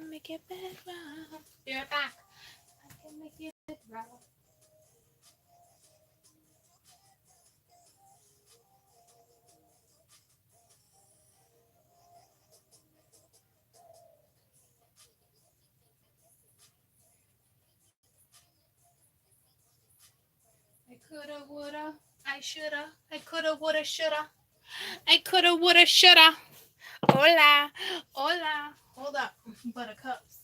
can make your bed rock. Be right back. I can make your bed rock. I coulda, woulda, I shoulda. I coulda, woulda, shoulda. I coulda, woulda, shoulda. Hola, hola. Hold up, buttercups.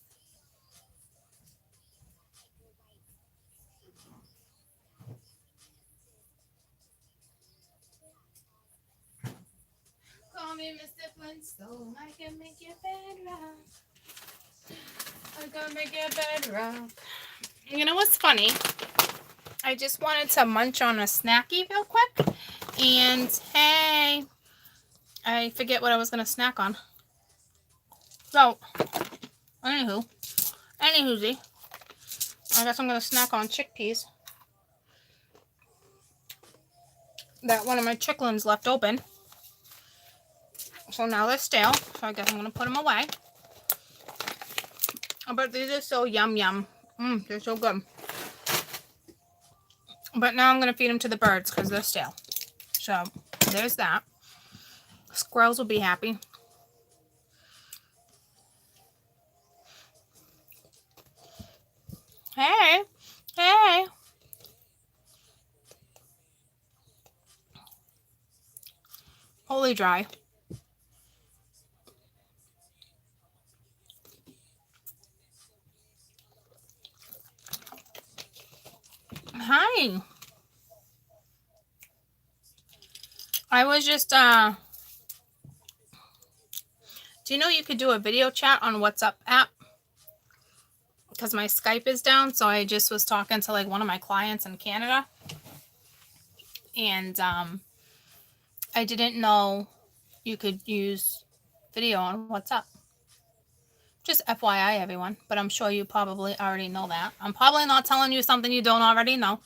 Call me Mr. Flintstone. I can make your bed rock. I can make your bed rock. You know what's funny? I just wanted to munch on a snacky real quick. And hey, I forget what I was going to snack on. So, anywho, I guess I'm going to snack on chickpeas that one of my chicklins left open. So now they're stale, so I guess I'm going to put them away. But these are so yum. They're so good. But now I'm going to feed them to the birds because they're stale. So there's that. Squirrels will be happy. Hey. Holy dry. Hi. I was just, do you know you could do a video chat on WhatsApp app? Because my Skype is down, so I just was talking to like one of my clients in Canada. And I didn't know you could use video on WhatsApp. Just FYI, everyone. But I'm sure you probably already know that. I'm probably not telling you something you don't already know.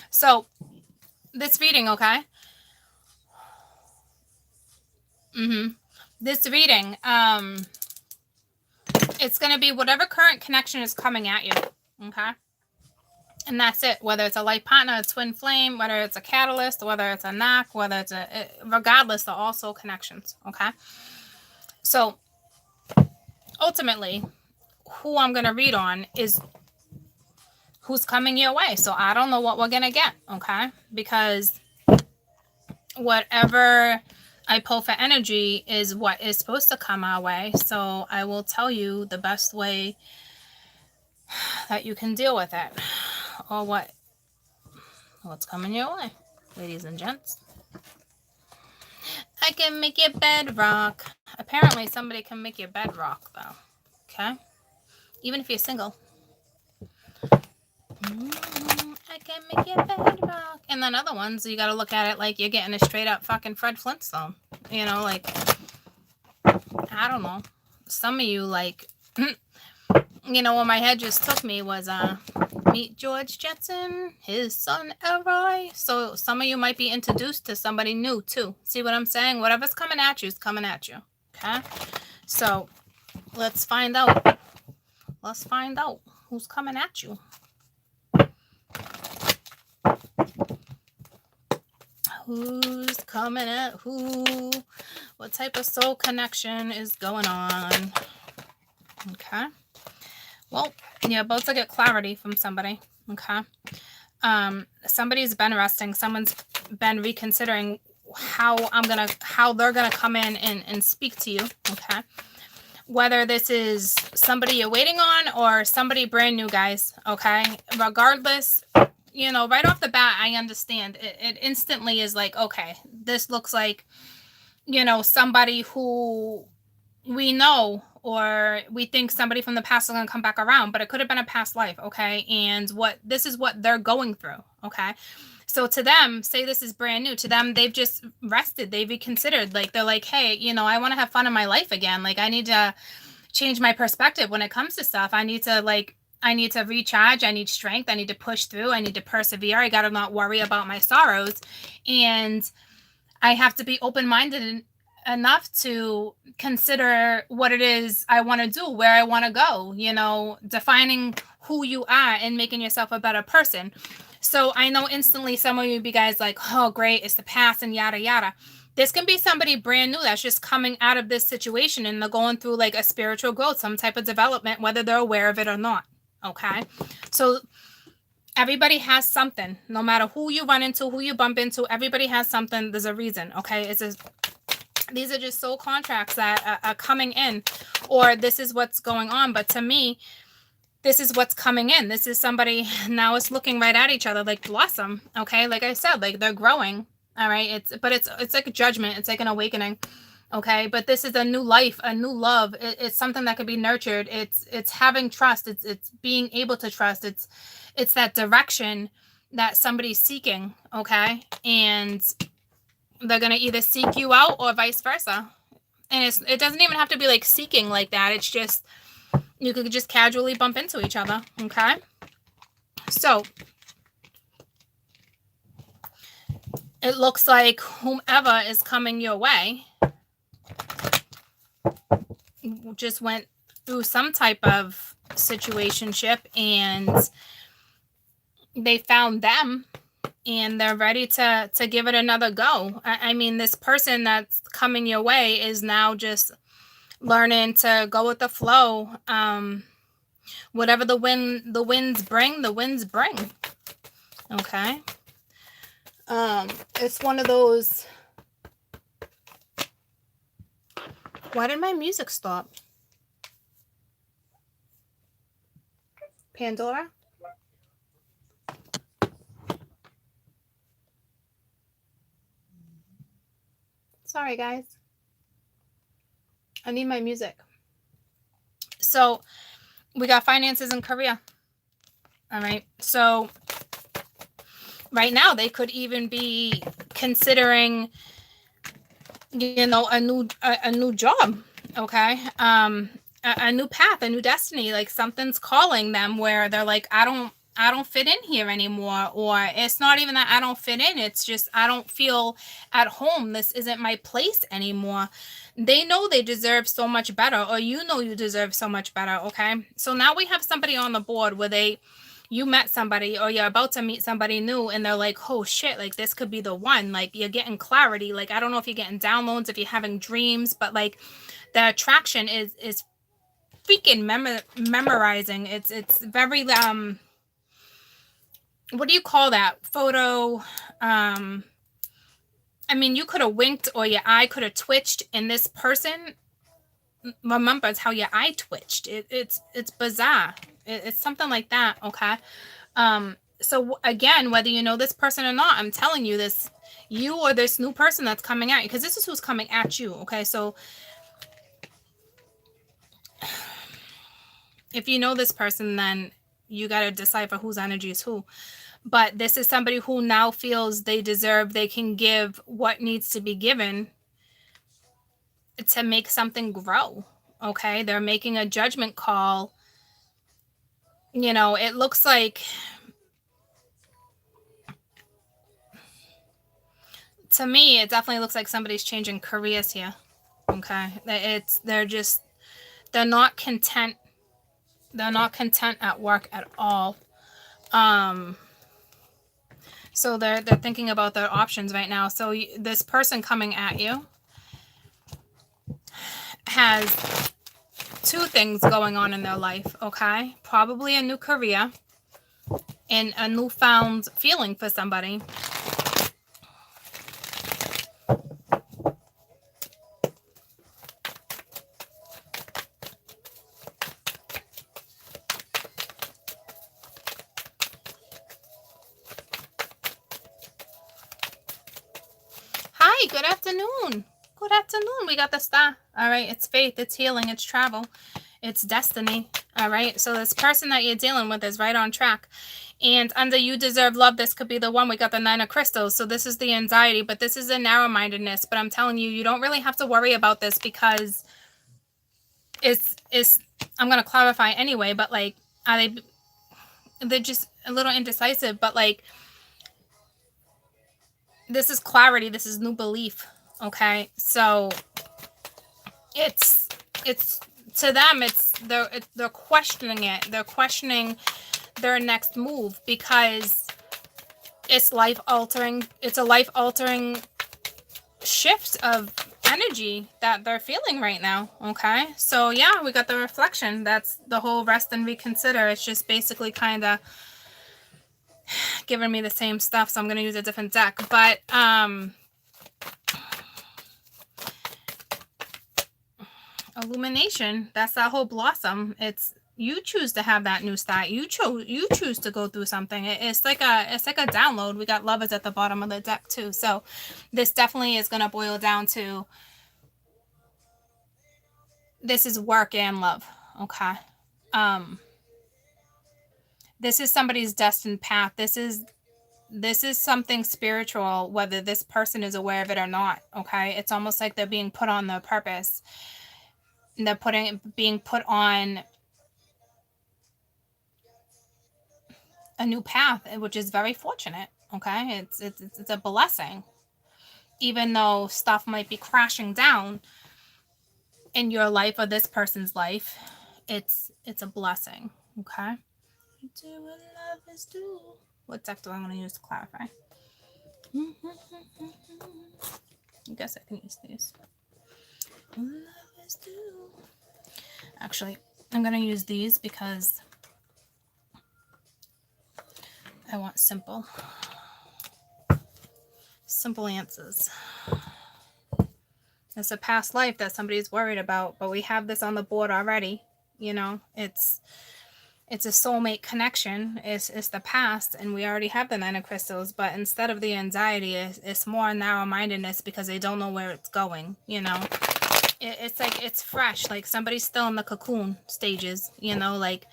So, this reading, okay? This reading, it's going to be whatever current connection is coming at you, okay? And that's it. Whether it's a light partner, a twin flame, whether it's a catalyst, whether it's a knock, whether it's regardless, they're all soul connections, okay? So, ultimately, who I'm going to read on is who's coming your way. So I don't know what we're going to get, okay? Because whatever I pull for energy is what is supposed to come our way. So I will tell you the best way that you can deal with it, or what's coming your way, ladies and gents. I can make your bed rock. Apparently somebody can make your bed rock though, okay? Even if you're single. I can make your bed rock. And then other ones, you got to look at it like you're getting a straight up fucking Fred Flintstone. You know, like, I don't know. Some of you, like, you know, what my head just took me was, meet George Jetson, his son Elroy. So some of you might be introduced to somebody new too. See what I'm saying? Whatever's coming at you is coming at you. Okay? So let's find out. Let's find out who's coming at you. Who's coming at who? What type of soul connection is going on? Okay. Well, you're about to get clarity from somebody. Okay. Somebody's been resting. Someone's been reconsidering how they're gonna come in and speak to you. Okay. Whether this is somebody you're waiting on or somebody brand new, guys. Okay. Regardless, you know, right off the bat, I understand. It instantly is like, okay, this looks like, you know, somebody who we know or we think somebody from the past is going to come back around, but it could have been a past life, okay? And this is what they're going through, okay? So to them, say this is brand new. To them, they've just rested. They've reconsidered. Like, they're like, hey, you know, I want to have fun in my life again. Like, I need to change my perspective when it comes to stuff. I need to, like, I need to recharge. I need strength. I need to push through. I need to persevere. I got to not worry about my sorrows. And I have to be open-minded enough to consider what it is I want to do, where I want to go, you know, defining who you are and making yourself a better person. So I know instantly some of you be guys like, oh, great, it's the past and yada, yada. This can be somebody brand new that's just coming out of this situation and they're going through like a spiritual growth, some type of development, whether they're aware of it or not. Okay. So everybody has something, no matter who you run into, who you bump into, everybody has something. There's a reason. Okay. These are just soul contracts that are coming in, or this is what's going on. But to me, this is what's coming in. This is somebody now is looking right at each other like blossom. Okay. Like I said, like they're growing. All right. It's like a judgment. It's like an awakening. Okay. But this is a new life, a new love. It's something that could be nurtured. It's having trust. It's being able to trust. It's that direction that somebody's seeking. Okay. And they're going to either seek you out or vice versa. And it doesn't even have to be like seeking like that. It's just, you could just casually bump into each other. Okay. So it looks like whomever is coming your way just went through some type of situationship and they found them and they're ready to give it another go. I mean, this person that's coming your way is now just learning to go with the flow. Whatever the winds bring. Okay. It's one of those. Why did my music stop? Pandora? Sorry, guys. I need my music. So we got finances in Korea. All right. So right now they could even be considering, you know, a new job. Okay. A new path, a new destiny. Like something's calling them where they're like, I don't fit in here anymore. Or it's not even that I don't fit in. It's just, I don't feel at home. This isn't my place anymore. They know they deserve so much better, or you know you deserve so much better. Okay. So now we have somebody on the board where you met somebody or you're about to meet somebody new and they're like, oh shit, like this could be the one. Like you're getting clarity. Like, I don't know if you're getting downloads, if you're having dreams, but like the attraction is freaking memorizing. It's very, what do you call that? Photo. I mean, you could have winked or your eye could have twitched and this person remembers how your eye twitched. It's bizarre. It's something like that. Okay. So again, whether you know this person or not, I'm telling you this, you or this new person that's coming at you, because this is who's coming at you. Okay. So if you know this person, then you got to decipher whose energy is who. But this is somebody who now feels they can give what needs to be given to make something grow. Okay. They're making a judgment call. You know, it looks like, to me, it definitely looks like somebody's changing careers here. Okay. They're not content. They're not content at work at all. So they're thinking about their options right now. So this person coming at you has two things going on in their life, okay? Probably a new career and a newfound feeling for somebody. Hi, good afternoon. Good afternoon. We got the star. All right. It's faith. It's healing. It's travel. It's destiny. All right. So this person that you're dealing with is right on track. And under you deserve love, this could be the one. We got the 9 of crystals. So this is the anxiety, but this is a narrow-mindedness. But I'm telling you, you don't really have to worry about this because it's I'm going to clarify anyway, but like, they're just a little indecisive, but like, this is clarity, this is new belief. Okay, so it's to them, they're questioning it. They're questioning their next move because it's life altering. It's a life altering shift of energy that they're feeling right now. Okay, so yeah, we got the reflection. That's the whole rest and reconsider. It's just basically kind of giving me the same stuff, so I'm going to use a different deck. But illumination, that's that whole blossom. It's you choose to have that new start. You choose to go through something. It's like a download. We got lovers at the bottom of the deck too. So this definitely is going to boil down to, this is work and love. Okay. This is somebody's destined path. This is something spiritual, whether this person is aware of it or not. Okay. It's almost like they're being put on their purpose. And they're being put on a new path, which is very fortunate. Okay. It's a blessing. Even though stuff might be crashing down in your life or this person's life, it's a blessing. Okay. You do what love is do. What deck do I want to use to clarify? I guess I can use these. Love is do. Actually, I'm going to use these because I want simple answers. It's a past life that somebody's worried about, but we have this on the board already. You know, it's a soulmate connection. It's the past, and we already have the 9 of crystals, but instead of the anxiety, it's more narrow-mindedness because they don't know where it's going. You know, it's like it's fresh, like somebody's still in the cocoon stages. You know, like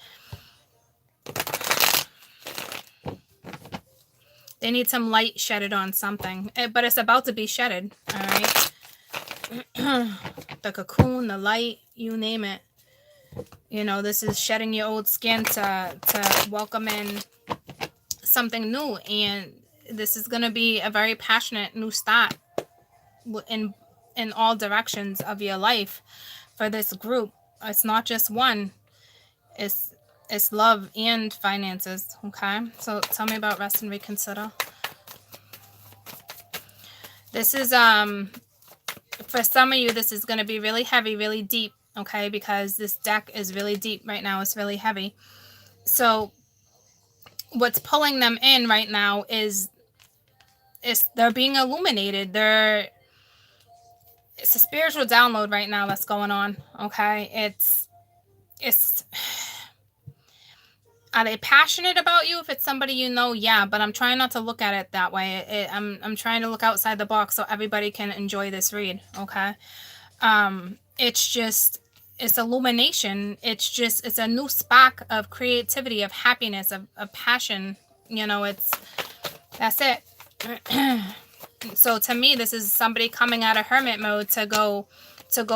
they need some light shedded on something, but it's about to be shedded. All right. The cocoon, the light, you name it. You know, this is shedding your old skin to welcome in something new. And this is going to be a very passionate new start in all directions of your life for this group. It's not just one. It's love and finances. Okay. So tell me about rest and reconsider. This is, for some of you, this is going to be really heavy, really deep. Okay, because this deck is really deep right now. It's really heavy. So what's pulling them in right now is they're being illuminated. It's a spiritual download right now that's going on. Okay, it's are they passionate about you? If it's somebody you know, yeah, but I'm trying not to look at it that way. I'm trying to look outside the box so everybody can enjoy this read. Okay, it's illumination. It's a new spark of creativity, of happiness, of passion. You know, that's it. So to me, this is somebody coming out of hermit mode to go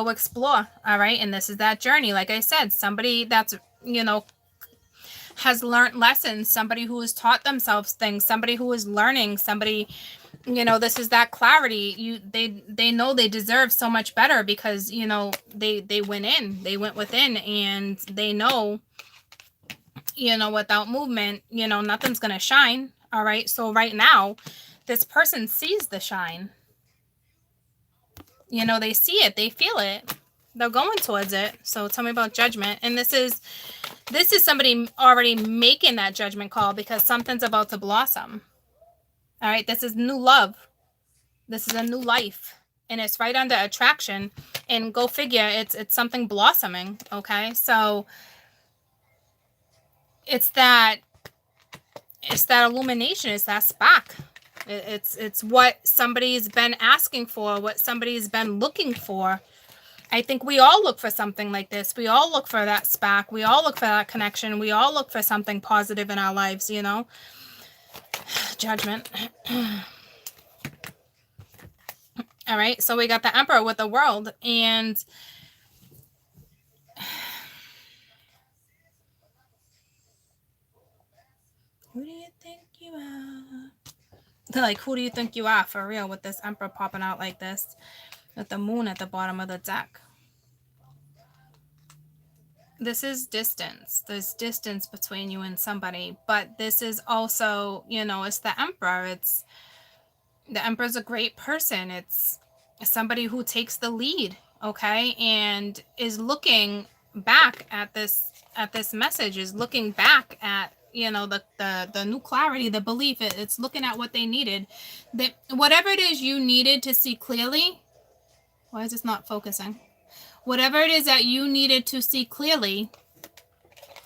explore. All right. And this is that journey. Like I said, somebody that's, you know, has learned lessons, somebody who has taught themselves things, somebody who is learning, somebody, you know, this is that clarity. They know they deserve so much better because, you know, they went within, and they know, you know, without movement, you know, nothing's going to shine. All right. So right now, this person sees the shine. You know, they see it, they feel it, they're going towards it. So tell me about judgment. And this is somebody already making that judgment call because something's about to blossom. All right, this is new love. This is a new life, and it's right under attraction. And go figure, it's something blossoming. Okay, so it's that illumination, it's that spark. It's what somebody's been asking for, what somebody's been looking for. I think we all look for something like this. We all look for that spark. We all look for that connection. We all look for something positive in our lives, you know. Judgment. All right, so we got the Emperor with the World, and Who do you think you are? Like, who do you think you are, for real, with this Emperor popping out like this, with the moon at the bottom of the deck? This is distance. There's distance between you and somebody, but this is also, you know, it's the Emperor. The Emperor's a great person. It's somebody who takes the lead, okay, and is looking back at this message, is looking back at, you know, the new clarity, the belief. It's looking at what they needed, that whatever it is you needed to see clearly. Why is this not focusing? Whatever it is that you needed to see clearly,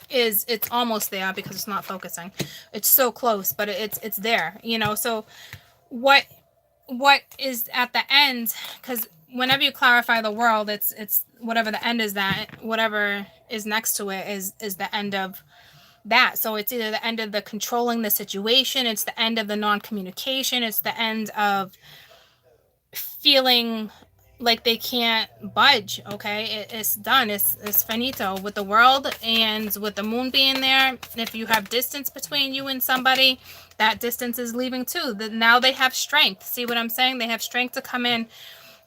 it's almost there, because it's not focusing. It's so close, but it's there, you know. So what is at the end, because whenever you clarify the world, it's whatever the end is, that whatever is next to it is the end of that. So it's either the end of the controlling the situation, it's the end of the non-communication, it's the end of feeling like they can't budge. Okay, it's done. It's finito with the world, and with the moon being there. If you have distance between you and somebody, that distance is leaving too. Now they have strength. See what I'm saying? They have strength to come in.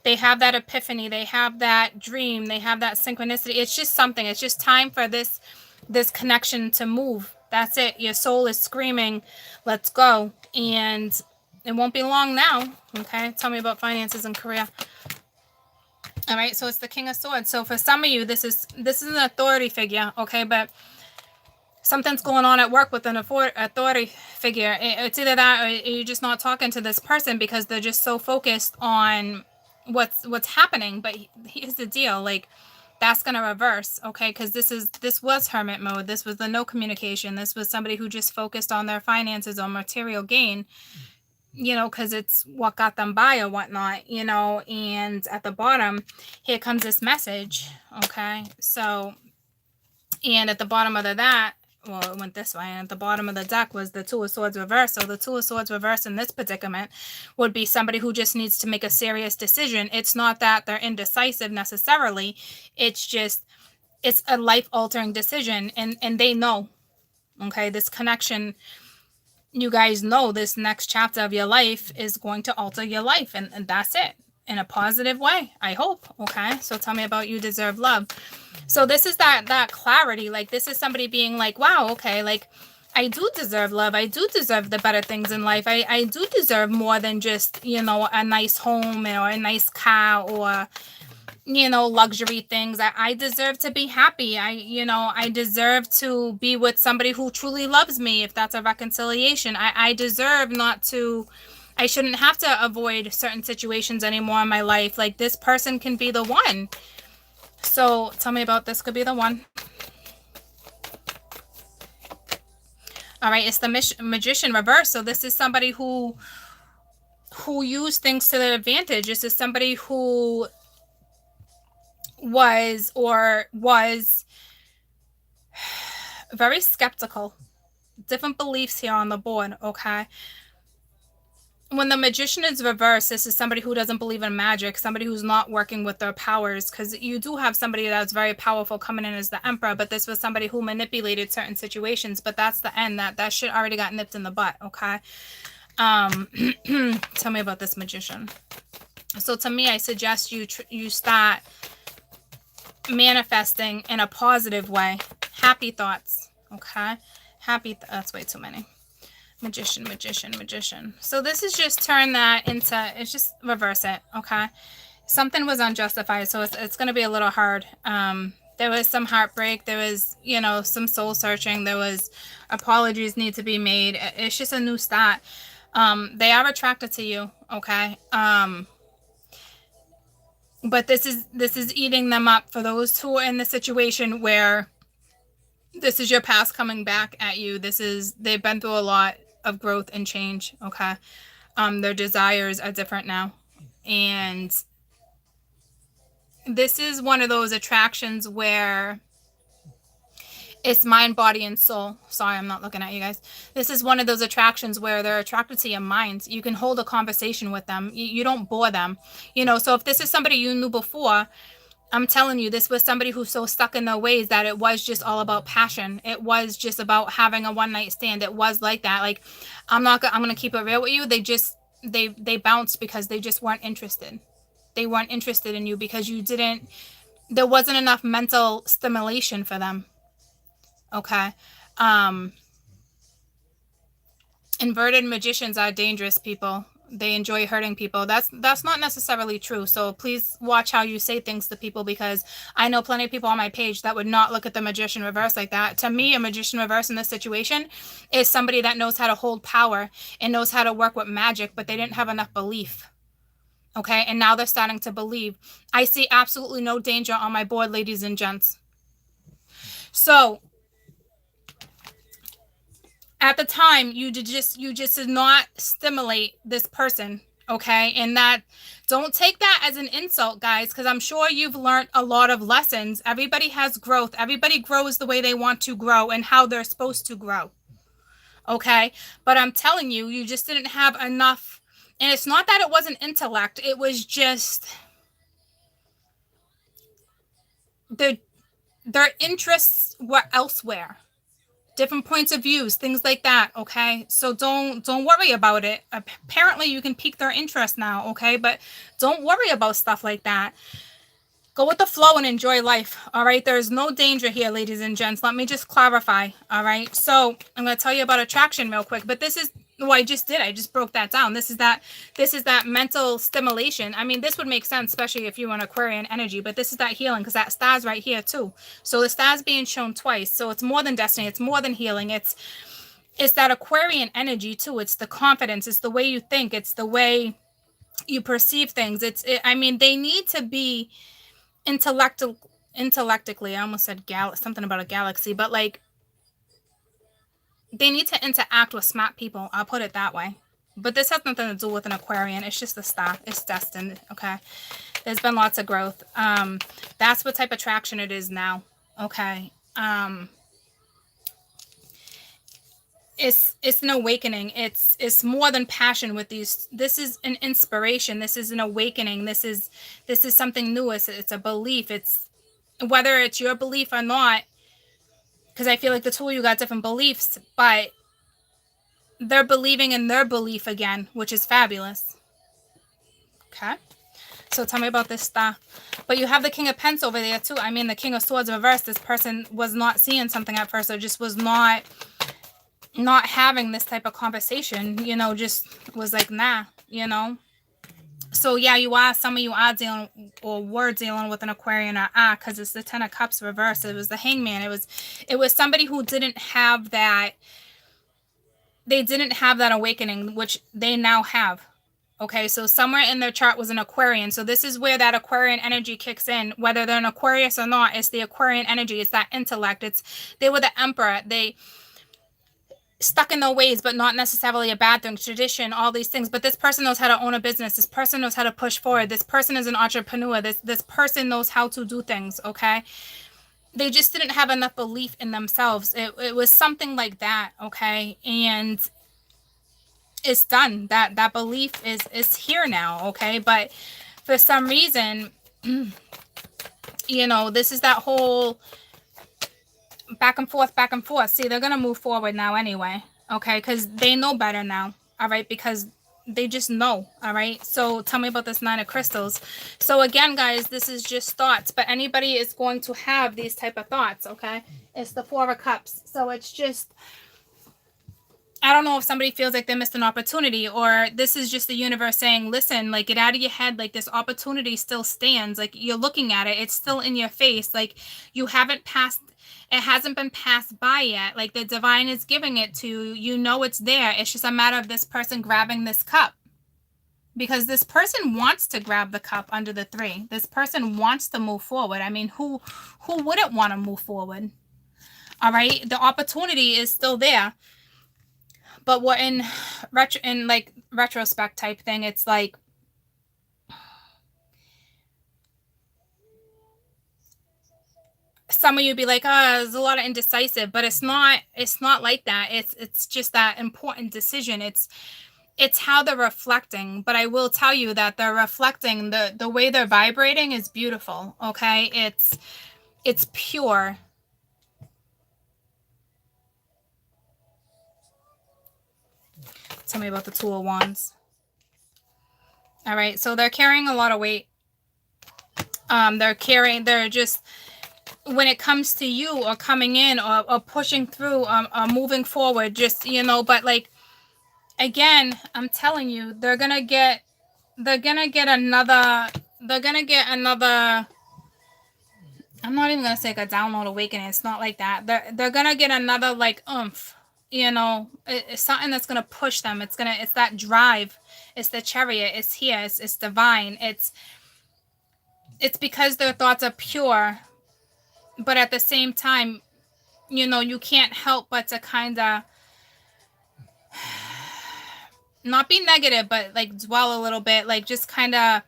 They have that epiphany. They have that dream. They have that synchronicity. It's just something. It's just time for this connection to move. That's it. Your soul is screaming, let's go. And it won't be long now. Okay, tell me about finances and career. All right, so it's the King of Swords. So for some of you, this is an authority figure, okay? But something's going on at work with an authority figure. It's either that, or you're just not talking to this person because they're just so focused on what's happening. But here's the deal, like, that's going to reverse, okay? Because this was hermit mode. This was the no communication. This was somebody who just focused on their finances, on material gain, you know, because it's what got them by or whatnot, you know. And at the bottom, here comes this message, okay? So, and at the bottom of that, well, it went this way, and at the bottom of the deck was the Two of Swords reversed. So the Two of Swords reversed in this predicament would be somebody who just needs to make a serious decision. It's not that they're indecisive necessarily. It's just, it's a life-altering decision, and they know, okay, this connection. You guys know this next chapter of your life is going to alter your life, and that's it, in a positive way, I hope. Okay, so tell me about you deserve love. So this is that clarity. Like, this is somebody being like, wow, okay, like, I do deserve love. I do deserve the better things in life. I do deserve more than just, you know, a nice home or a nice car or, you know, luxury things. I deserve to be happy. I deserve to be with somebody who truly loves me, if that's a reconciliation. I deserve not to, I shouldn't have to avoid certain situations anymore in my life. Like, this person can be the one. So tell me about this could be the one. All right, it's the Magician reverse. So this is somebody who used things to their advantage. This is somebody who was very skeptical. Different beliefs here on the board, okay? When the Magician is reversed, this is somebody who doesn't believe in magic, somebody who's not working with their powers, because you do have somebody that's very powerful coming in as the Emperor, but this was somebody who manipulated certain situations. But that's the end. That shit already got nipped in the butt, okay? Tell me about this Magician. So to me, I suggest you start manifesting in a positive way. Happy thoughts, okay? That's way too many. Magician. So this is just turn that into, it's just reverse it, okay? Something was unjustified, so it's going to be a little hard. There was some heartbreak. There was, you know, some soul searching. There was apologies need to be made. It's just a new start. They are attracted to you, okay? But this is eating them up. For those who are in the situation where this is your past coming back at you, they've been through a lot of growth and change, okay? Their desires are different now. And this is one of those attractions where it's mind, body, and soul. Sorry, I'm not looking at you guys. This is one of those attractions where they're attracted to your mind. You can hold a conversation with them. You don't bore them. You know, so if this is somebody you knew before, I'm telling you, this was somebody who's so stuck in their ways that it was just all about passion. It was just about having a one night stand. It was like that. Like, I'm going to keep it real with you. They bounced because they just weren't interested. They weren't interested in you because there wasn't enough mental stimulation for them. Okay. Inverted magicians are dangerous people. They enjoy hurting people. That's not necessarily true. So please watch how you say things to people, because I know plenty of people on my page that would not look at the magician reverse like that. To me, a magician reverse in this situation is somebody that knows how to hold power and knows how to work with magic, but they didn't have enough belief. Okay, and now they're starting to believe. I see absolutely no danger on my board, ladies and gents. So at the time, you just did not stimulate this person. Okay, and that, don't take that as an insult, guys, because I'm sure you've learned a lot of lessons. Everybody has growth. Everybody grows the way they want to grow and how they're supposed to grow. Okay, but I'm telling you, you just didn't have enough. And it's not that it wasn't intellect, it was just their interests were elsewhere, different points of views, things like that. Okay, so don't worry about it. Apparently you can pique their interest now. Okay, but don't worry about stuff like that. Go with the flow and enjoy life. All right, there's no danger here, ladies and gents. Let me just clarify. All right, so I'm going to tell you about attraction real quick, but this is, well, I just broke that down. This is that mental stimulation. I mean, this would make sense, especially if you want Aquarian energy, but this is that healing, because that star's right here too. So the star's being shown twice. So it's more than destiny. It's more than healing. It's that Aquarian energy too. It's the confidence. It's the way you think. It's the way you perceive things. I mean, they need to be intellectually, I almost said something about a galaxy, but like, they need to interact with smart people. I'll put it that way. But this has nothing to do with an Aquarian. It's just a star. It's destined. Okay. There's been lots of growth. That's what type of attraction it is now. Okay. It's an awakening. It's more than passion with these. This is an inspiration. This is an awakening. This is something new. It's a belief. It's whether it's your belief or not, because I feel like the two of you got different beliefs, but they're believing in their belief again, which is fabulous. Okay. So tell me about this star. But you have the King of Pentacles over there too. I mean, the King of Swords reversed. This person was not seeing something at first, or just was not having this type of conversation, you know, just was like, nah, you know. So yeah, some of you are dealing, or were dealing with an Aquarian, or because it's the Ten of Cups reversed. It was the Hangman. It was somebody who didn't have that. They didn't have that awakening, which they now have. Okay, so somewhere in their chart was an Aquarian. So this is where that Aquarian energy kicks in, whether they're an Aquarius or not. It's the Aquarian energy. It's that intellect. They were the Emperor. They stuck in their ways, but not necessarily a bad thing, tradition, all these things. But this person knows how to own a business. This person knows how to push forward. This person is an entrepreneur. This person knows how to do things. Okay, they just didn't have enough belief in themselves. It was something like that. Okay, and it's done. That belief is here now. Okay, but for some reason, you know, this is that whole back and forth. See, they're gonna move forward now anyway. Okay, because they know better now. All right, because they just know. All right, so tell me about this Nine of Crystals. So again, guys, this is just thoughts, but anybody is going to have these type of thoughts. Okay, it's the Four of Cups. So it's just, I don't know if somebody feels like they missed an opportunity, or this is just the universe saying, listen, like, get out of your head. Like, this opportunity still stands. Like, you're looking at it. It's still in your face. Like, you haven't passed. It hasn't been passed by yet. Like, the divine is giving it to you. You know it's there. It's just a matter of this person grabbing this cup. Because this person wants to grab the cup under the Three. This person wants to move forward. I mean, who wouldn't want to move forward? All right? The opportunity is still there. But we're in retrospect type thing. It's like, some of you be like, oh, there's a lot of indecisive, but it's not like that. It's just that important decision. it's how they're reflecting. But I will tell you that they're reflecting, the way they're vibrating is beautiful. Okay, it's pure. Tell me about the Two of Wands. All right, so they're carrying a lot of weight. They're just, when it comes to you or coming in or pushing through or moving forward, just, you know, but like, again, I'm telling you, they're gonna get another, I'm not even gonna say like a download awakening. It's not like that. They're gonna get another like oomph. You know, it's something that's gonna push them. It's that drive. It's the chariot. It's here. It's divine. It's because their thoughts are pure, but at the same time, you know, you can't help but to kind of not be negative, but like dwell a little bit, like just kind of,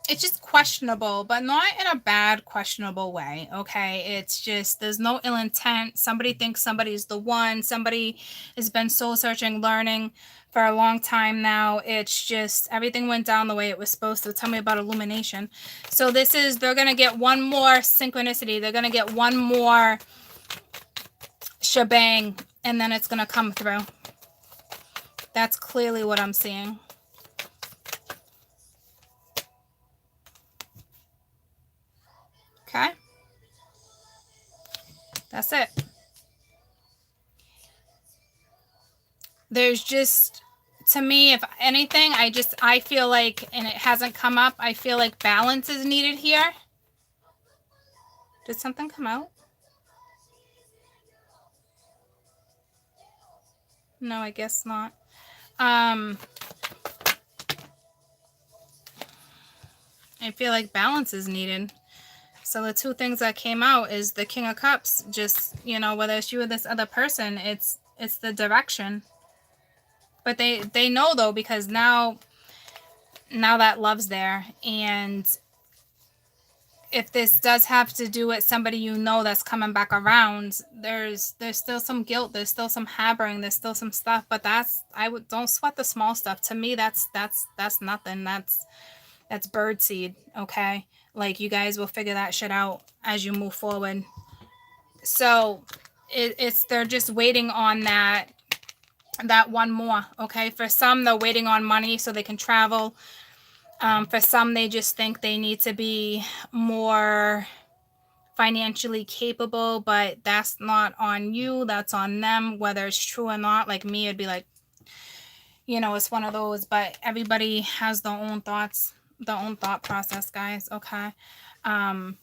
it's just questionable, but not in a bad, questionable way. Okay. It's just, there's no ill intent. Somebody thinks somebody's the one. Somebody has been soul searching, learning for a long time now. It's just, everything went down the way it was supposed to. Tell me about illumination. So this is, they're going to get one more synchronicity. They're going to get one more shebang, and then it's going to come through. That's clearly what I'm seeing. Okay. That's it. There's just, to me, if anything, I feel like, and it hasn't come up, I feel like balance is needed here. Did something come out? No, I guess not. I feel like balance is needed. So the two things that came out is the King of Cups. Just, you know, whether it's you or this other person, it's the direction. But they know though, because now that love's there. And if this does have to do with somebody you know that's coming back around, there's still some guilt, there's still some harboring, there's still some stuff. But don't sweat the small stuff. To me, that's nothing. That's birdseed. Okay, like you guys will figure that shit out as you move forward. So they're just waiting on that one more. Okay, for some they're waiting on money so they can travel. For some, they just think they need to be more financially capable, but that's not on you. That's on them, whether it's true or not. Like me, it'd be like, you know, it's one of those, but everybody has their own thoughts, their own thought process, guys. Okay. But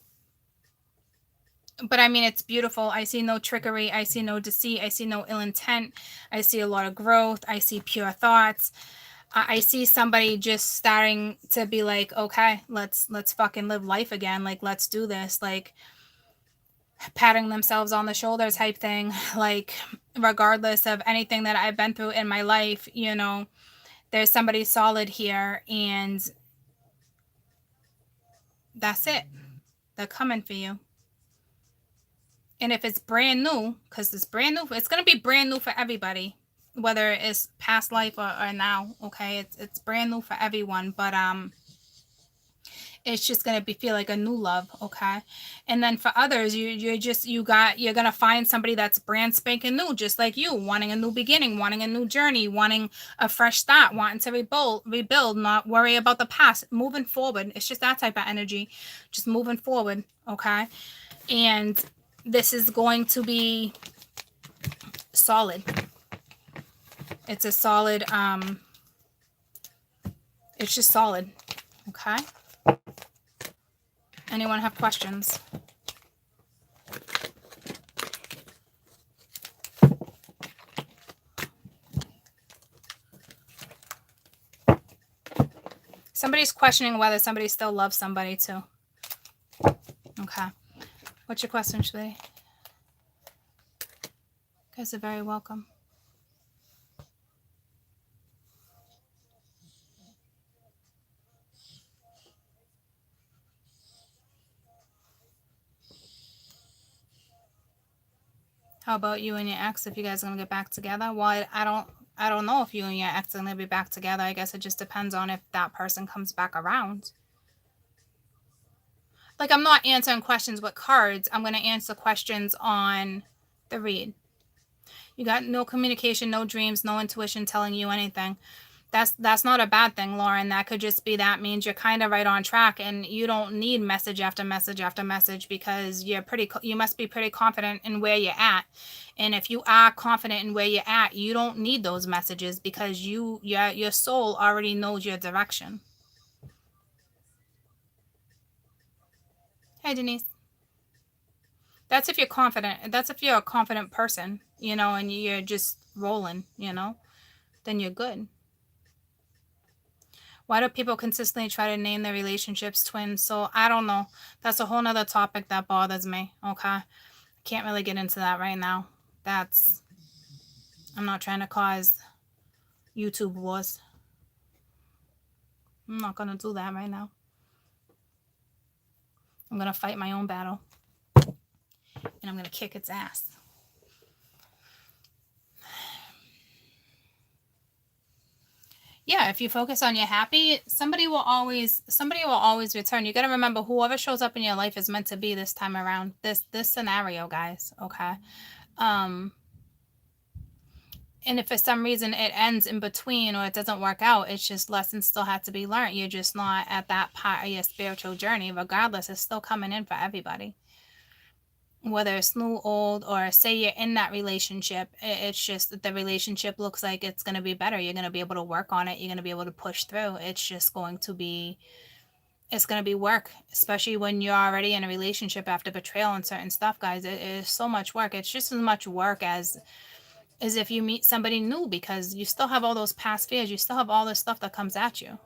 I mean, it's beautiful. I see no trickery. I see no deceit. I see no ill intent. I see a lot of growth. I see pure thoughts. I see somebody just starting to be like, okay, let's fucking live life again. Like, let's do this. Like, patting themselves on the shoulder type thing. Like, regardless of anything that I've been through in my life, you know, there's somebody solid here, and that's it. They're coming for you. And if it's brand new, because it's brand new, it's going to be brand new for everybody, whether it's past life or now. Okay, it's brand new for everyone, but it's just going to feel like a new love. Okay. And then for others, you're going to find somebody that's brand spanking new, just like you, wanting a new beginning, wanting a new journey, wanting a fresh start, wanting to rebuild, not worry about the past, moving forward. It's just that type of energy, just moving forward. Okay. And this is going to be solid. It's a solid, it's just solid. Okay. Anyone have questions? Somebody's questioning whether somebody still loves somebody too. Okay. What's your question, Shweta? You guys are very welcome. How about you and your ex, if you guys are going to get back together? Well, I don't I don't know if you and your ex are going to be back together. I guess it just depends on if that person comes back around. Like, I'm not answering questions with cards. I'm going to answer questions on the read. You got no communication, no dreams, no intuition telling you anything. That's not a bad thing, Lauren. That could just be, that means you're kind of right on track, and you don't need message after message after message, because you must be pretty confident in where you're at. And if you are confident in where you're at, you don't need those messages, because your soul already knows your direction. Hey, Denise. That's if you're confident. That's if you're a confident person, and you're just rolling, then you're good. Why do people consistently try to name their relationships twins? So I don't know. That's a whole nother topic that bothers me. Okay. Can't really get into that right now. I'm not trying to cause YouTube wars. I'm not going to do that right now. I'm going to fight my own battle. And I'm going to kick its ass. Yeah, if you focus on you're happy, somebody will always return. You got to remember, whoever shows up in your life is meant to be this time around. This scenario, guys, okay? And if for some reason it ends in between, or it doesn't work out, it's just lessons still have to be learned. You're just not at that part of your spiritual journey. Regardless, it's still coming in for everybody. Whether it's new, old, or say you're in that relationship, it's just that the relationship looks like it's going to be better. You're going to be able to work on it. You're going to be able to push through. It's just going to be, it's going to be work, especially when you're already in a relationship after betrayal and certain stuff, guys. It is so much work. It's just as much work as if you meet somebody new, because you still have all those past fears. You still have all this stuff that comes at you,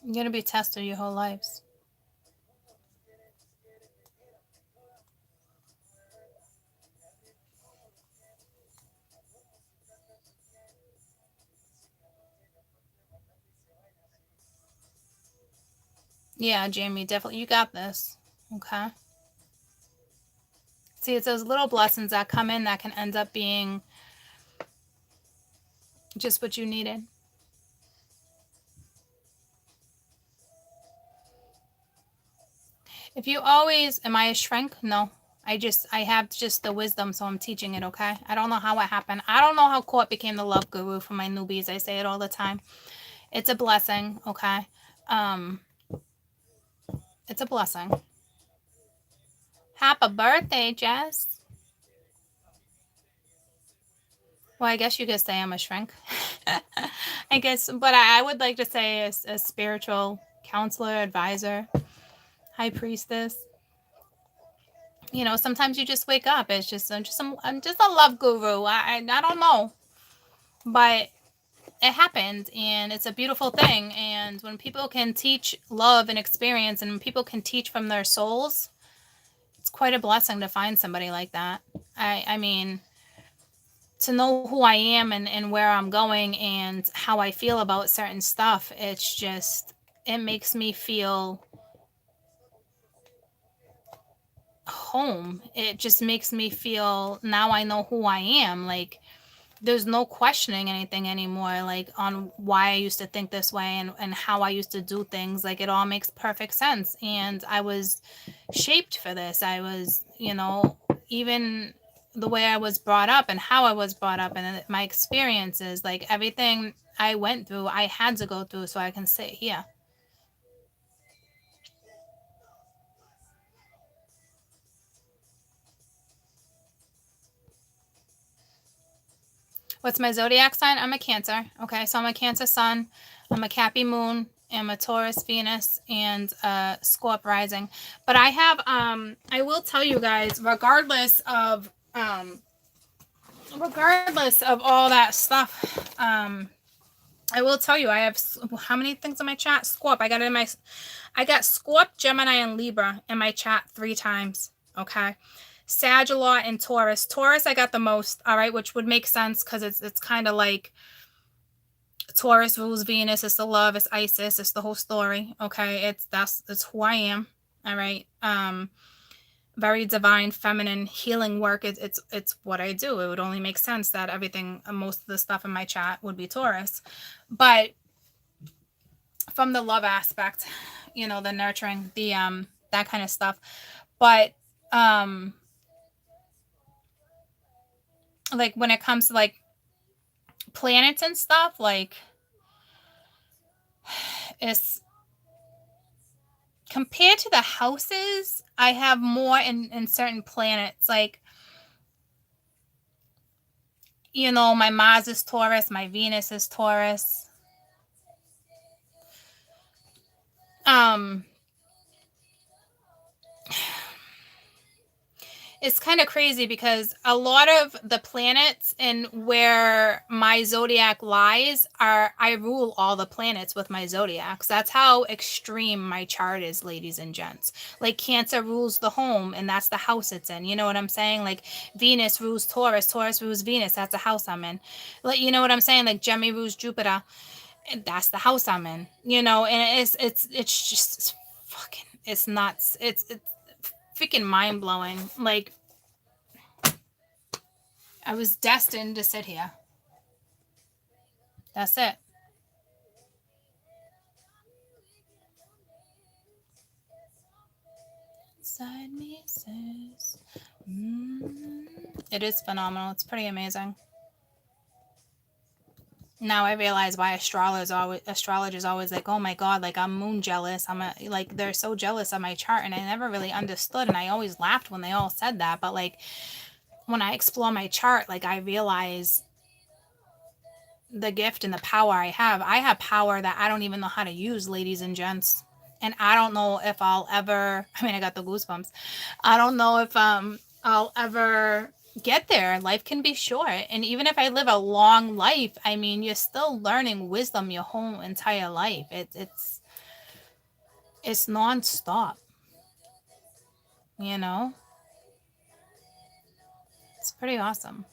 You're going to be tested your whole lives. Yeah, Jamie, definitely. You got this. Okay. See, it's those little blessings that come in that can end up being just what you needed. If you always, am I a shrink? No. I have just the wisdom, so I'm teaching it, okay? I don't know how it happened. I don't know how Court became the love guru for my newbies. I say it all the time. It's a blessing, okay? It's a blessing. Happy birthday, Jess. Well, I guess you could say I'm a shrink. I guess, but I would like to say a spiritual counselor, advisor, high priestess. Sometimes you just wake up. It's just I'm just a love guru. I don't know, but it happened, and it's a beautiful thing. And when people can teach love and experience, and when people can teach from their souls, it's quite a blessing to find somebody like that. I mean, to know who I am and where I'm going and how I feel about certain stuff, it makes me feel home. It just makes me feel, now I know who I am. Like, there's no questioning anything anymore, like on why I used to think this way and how I used to do things. Like, it all makes perfect sense. And I was shaped for this. I was, even the way I was brought up and how I was brought up and my experiences, like everything I went through, I had to go through so I can sit here. What's my zodiac sign? I'm a Cancer. Okay, so I'm a Cancer sun, I'm a Cappy moon, I'm a Taurus Venus, and a Scorp rising. But I have I will tell you guys, regardless of all that stuff, I will tell you, I have how many things in my chat? Scorp. I got Scorp, Gemini, and Libra in my chat 3 times. Okay. Sag a lot, and Taurus. Taurus, I got the most. All right, which would make sense because it's kind of like Taurus rules Venus. It's the love. It's Isis. It's the whole story. Okay, it's who I am. All right. very divine, feminine, healing work. It's what I do. It would only make sense that everything, most of the stuff in my chat would be Taurus. But from the love aspect, you know, the nurturing, the that kind of stuff. But like when it comes to like planets and stuff, like it's compared to the houses, I have more in certain planets. Like, you know, my Mars is Taurus, my Venus is Taurus. It's kind of crazy because a lot of the planets and where my zodiac lies are, I rule all the planets with my zodiacs. That's how extreme my chart is, ladies and gents. Like Cancer rules the home, and that's the house it's in. You know what I'm saying? Like Venus rules Taurus, Taurus rules Venus. That's the house I'm in. Like, you know what I'm saying? Like Gemini rules Jupiter, and that's the house I'm in. You know, and it's just fucking, it's nuts. It's freaking mind blowing. Like, I was destined to sit here. That's it. Inside me says, It is phenomenal. It's pretty amazing. Now I realize why astrologers always like, oh my god, like I'm moon jealous. Like they're so jealous of my chart, and I never really understood, and I always laughed when they all said that. But like when I explore my chart, like I realize the gift and the power I have. I have power that I don't even know how to use, ladies and gents. And I don't know if I'll ever, I mean, I got the goosebumps. I don't know if I'll ever get there. Life can be short. And even if I live a long life, I mean, you're still learning wisdom your whole entire life. It's nonstop. You know? It's pretty awesome.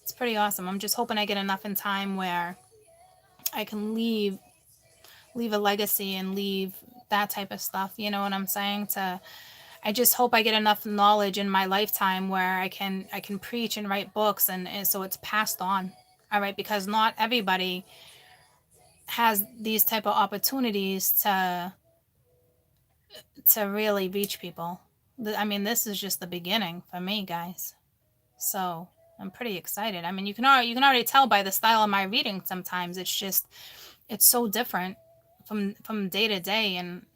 It's pretty awesome. I'm just hoping I get enough in time where I can leave a legacy and leave that type of stuff. You know what I'm saying? I just hope I get enough knowledge in my lifetime where I can preach and write books and so it's passed on. All right, because not everybody has these type of opportunities to really reach people. I mean, this is just the beginning for me, guys. So I'm pretty excited. I mean, you can already tell by the style of my reading. Sometimes it's so different from day to day, and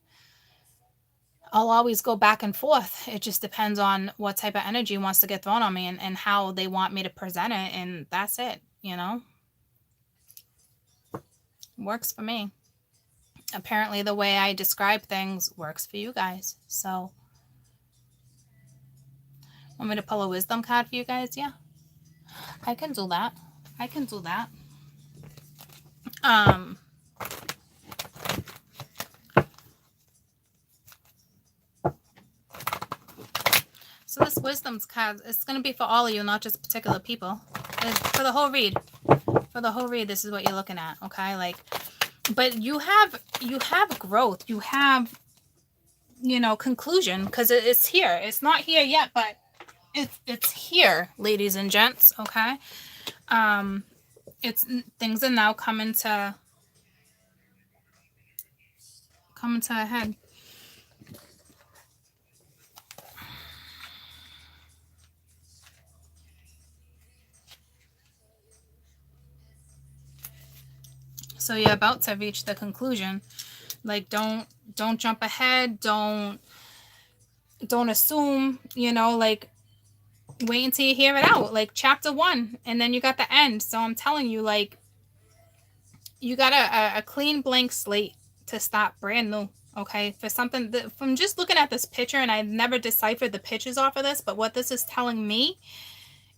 I'll always go back and forth. It just depends on what type of energy wants to get thrown on me and how they want me to present it, and that's it, you know? Works for me. Apparently the way I describe things works for you guys. So, want me to pull a wisdom card for you guys? Yeah. I can do that. So this wisdom's card, it's going to be for all of you, not just particular people. It's for the whole read. For the whole read, this is what you're looking at, okay? Like, but you have growth. You have, you know, conclusion, because it's here. It's not here yet, but it's here, ladies and gents, okay? It's things are now coming to a head. So you're about to reach the conclusion. Like, don't jump ahead. Don't assume, you know, like, wait until you hear it out. Like chapter 1, and then you got the end. So I'm telling you, like, you got a clean blank slate to start brand new. Okay, for something that, from just looking at this picture, and I never deciphered the pictures off of this, but what this is telling me,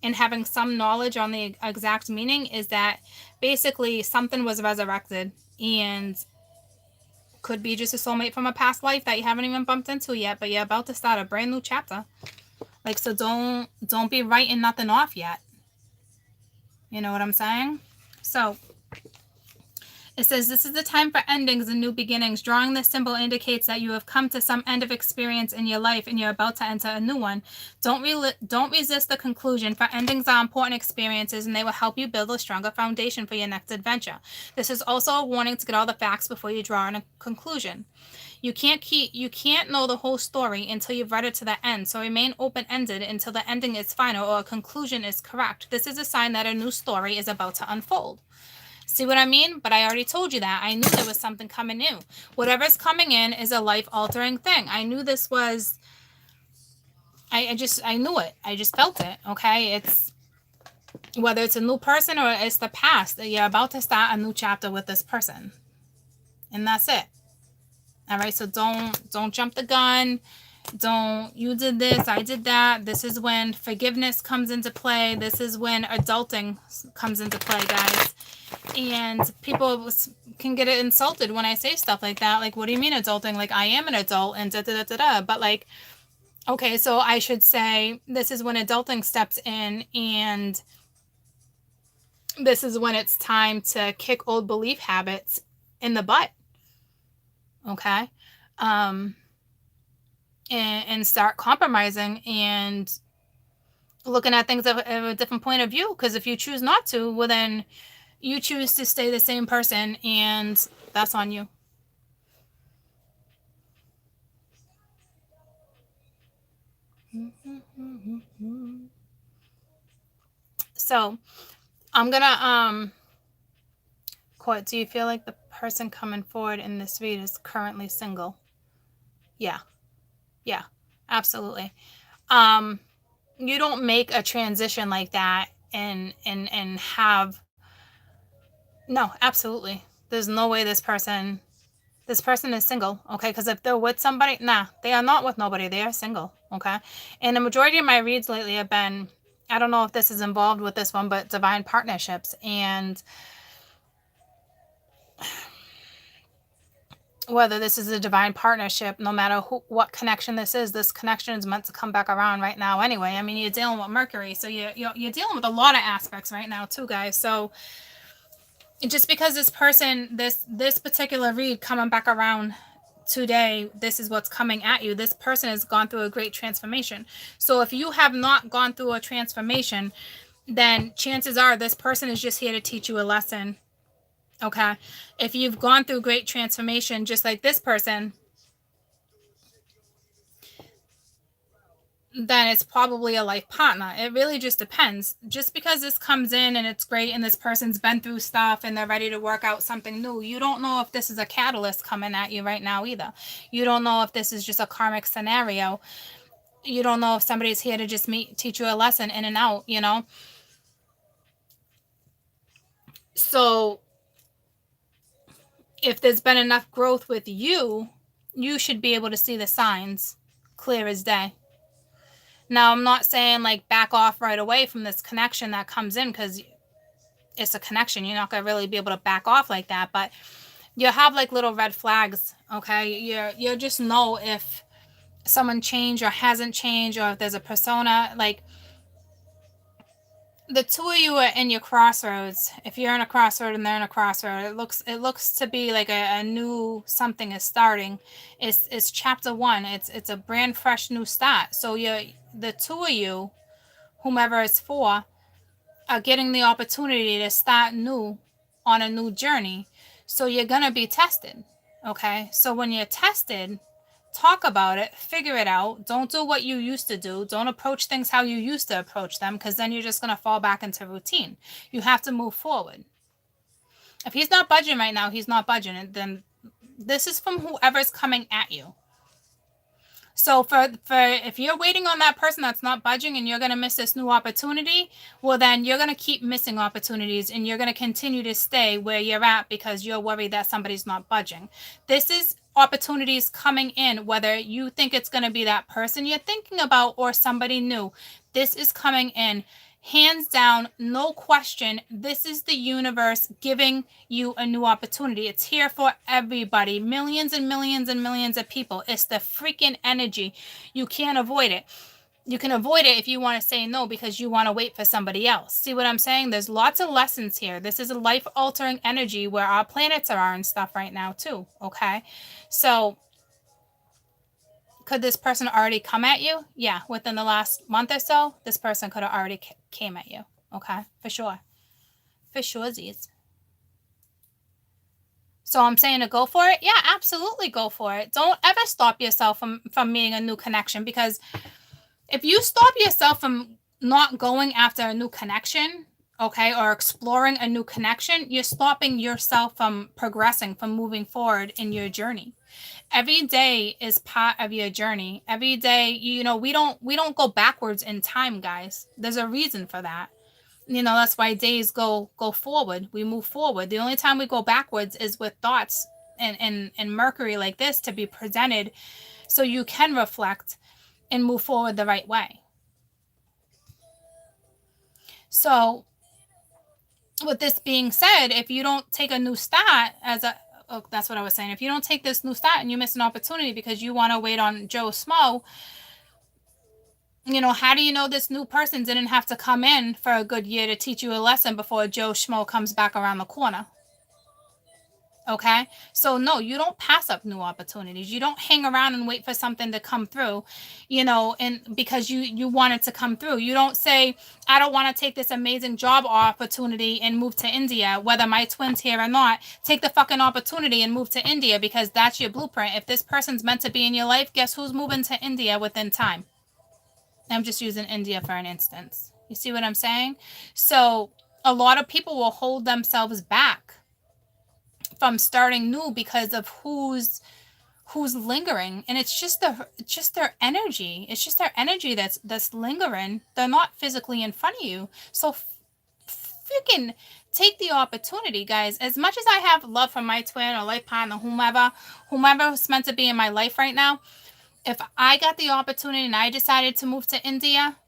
and having some knowledge on the exact meaning, is that basically something was resurrected, and could be just a soulmate from a past life that you haven't even bumped into yet, but you're about to start a brand new chapter. Like, so don't be writing nothing off yet. You know what I'm saying? So It says, this is the time for endings and new beginnings. Drawing this symbol indicates that you have come to some end of experience in your life and you're about to enter a new one. Don't resist the conclusion, for endings are important experiences and they will help you build a stronger foundation for your next adventure. This is also a warning to get all the facts before you draw a conclusion. You can't know the whole story until you've read it to the end, so remain open-ended until the ending is final or a conclusion is correct. This is a sign that a new story is about to unfold. See what I mean? But I already told you that. I knew there was something coming new. Whatever's coming in is a life-altering thing. I knew this was... I knew it. I just felt it, okay? It's... Whether it's a new person or it's the past, you're about to start a new chapter with this person. And that's it. All right? So don't jump the gun. Don't, you did this, I did that. This is when forgiveness comes into play. This is when adulting comes into play, guys. And people can get insulted when I say stuff like that. Like, what do you mean adulting? Like, I am an adult and da-da-da-da-da. But like, okay, so I should say this is when adulting steps in and this is when it's time to kick old belief habits in the butt. Okay? And start compromising and looking at things at a different point of view. Because if you choose not to, well, then you choose to stay the same person, and that's on you. So I'm gonna quote, do you feel like the person coming forward in this read is currently single? Yeah, absolutely. You don't make a transition like that and have... No, absolutely. There's no way this person is single, okay? Because if they're with somebody, nah, they are not with nobody. They are single, okay? And the majority of my reads lately have been, I don't know if this is involved with this one, but divine partnerships. And whether this is a divine partnership, no matter what connection this connection is meant to come back around right now anyway. I mean, you're dealing with Mercury, so you're dealing with a lot of aspects right now too, guys. So just because this person, this particular read coming back around today, this is what's coming at you. This person has gone through a great transformation. So if you have not gone through a transformation, then chances are this person is just here to teach you a lesson. Okay? If you've gone through great transformation, just like this person, then it's probably a life partner. It really just depends. Just because this comes in and it's great and this person's been through stuff and they're ready to work out something new, you don't know if this is a catalyst coming at you right now either. You don't know if this is just a karmic scenario. You don't know if somebody's here to just teach you a lesson in and out, you know? So if there's been enough growth with you, you should be able to see the signs clear as day. Now, I'm not saying like back off right away from this connection that comes in, because it's a connection. You're not going to really be able to back off like that, but you'll have like little red flags, okay? You'll just know if someone changed or hasn't changed, or if there's a persona. Like, the two of you are in your crossroads. If you're in a crossroad and they're in a crossroad, it looks to be like a new something is starting. It's chapter 1. It's a brand fresh new start. So the two of you, whomever it's for, are getting the opportunity to start new on a new journey. So you're gonna be tested. Okay? So when you're tested, talk about it, figure it out. Don't do what you used to do. Don't approach things how you used to approach them, because then you're just going to fall back into routine. You have to move forward. If he's not budging right now, he's not budging. And then this is from whoever's coming at you. So for if you're waiting on that person that's not budging and you're going to miss this new opportunity, well, then you're going to keep missing opportunities and you're going to continue to stay where you're at because you're worried that somebody's not budging. This is opportunities coming in, whether you think it's going to be that person you're thinking about or somebody new. This is coming in. Hands down, no question, this is the universe giving you a new opportunity. It's here for everybody. Millions and millions and millions of people. It's the freaking energy. You can't avoid it. You can avoid it if you want to say no because you want to wait for somebody else. See what I'm saying? There's lots of lessons here. This is a life-altering energy where our planets are and stuff right now too, okay? So could this person already come at you? Yeah, within the last month or so, this person could have already came at you, okay? For sure. For sure, Z's. So I'm saying to go for it? Yeah, absolutely go for it. Don't ever stop yourself from meeting a new connection, because if you stop yourself from not going after a new connection, okay, or exploring a new connection, you're stopping yourself from progressing, from moving forward in your journey. Every day is part of your journey. Every day, we don't go backwards in time, guys. There's a reason for that. That's why days go forward. We move forward. The only time we go backwards is with thoughts and Mercury like this to be presented so you can reflect and move forward the right way. So with this being said, if you don't take a new start that's what I was saying. If you don't take this new start and you miss an opportunity because you want to wait on Joe Smo, how do you know this new person didn't have to come in for a good year to teach you a lesson before Joe Schmo comes back around the corner? Okay, so no, you don't pass up new opportunities. You don't hang around and wait for something to come through, and because you want it to come through. You don't say, I don't want to take this amazing job opportunity and move to India, whether my twin's here or not. Take the fucking opportunity and move to India because that's your blueprint. If this person's meant to be in your life, guess who's moving to India within time? I'm just using India for an instance. You see what I'm saying? So a lot of people will hold themselves back from starting new because of who's lingering, and it's just their energy. It's just their energy that's lingering. They're not physically in front of you. So freaking take the opportunity, guys. As much as I have love for my twin or life partner, whomever's meant to be in my life right now, if I got the opportunity and I decided to move to India,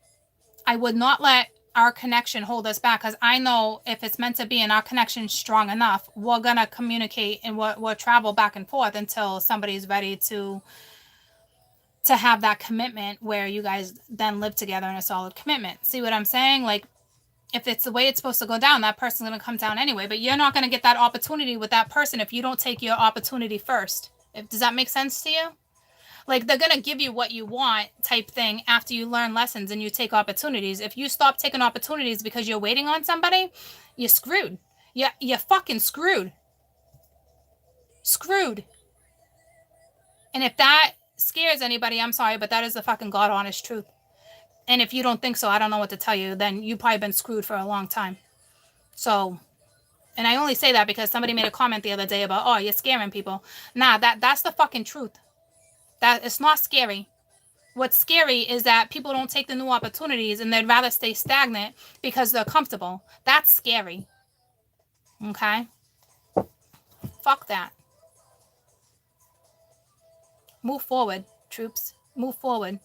I would not let our connection hold us back, because I know if it's meant to be and our connection is strong enough, we're going to communicate and we'll travel back and forth until somebody's ready to have that commitment where you guys then live together in a solid commitment. See what I'm saying? Like, if it's the way it's supposed to go down, that person's going to come down anyway, but you're not going to get that opportunity with that person if you don't take your opportunity first. Does that make sense to you? Like, they're going to give you what you want type thing after you learn lessons and you take opportunities. If you stop taking opportunities because you're waiting on somebody, you're screwed. You're fucking screwed. Screwed. And if that scares anybody, I'm sorry, but that is the fucking God honest truth. And if you don't think so, I don't know what to tell you. Then you've probably been screwed for a long time. So, and I only say that because somebody made a comment the other day about, oh, you're scaring people. Nah, that's the fucking truth. That it's not scary. What's scary is that people don't take the new opportunities and they'd rather stay stagnant because they're comfortable. That's scary. Okay? Fuck that. Move forward, troops. Move forward.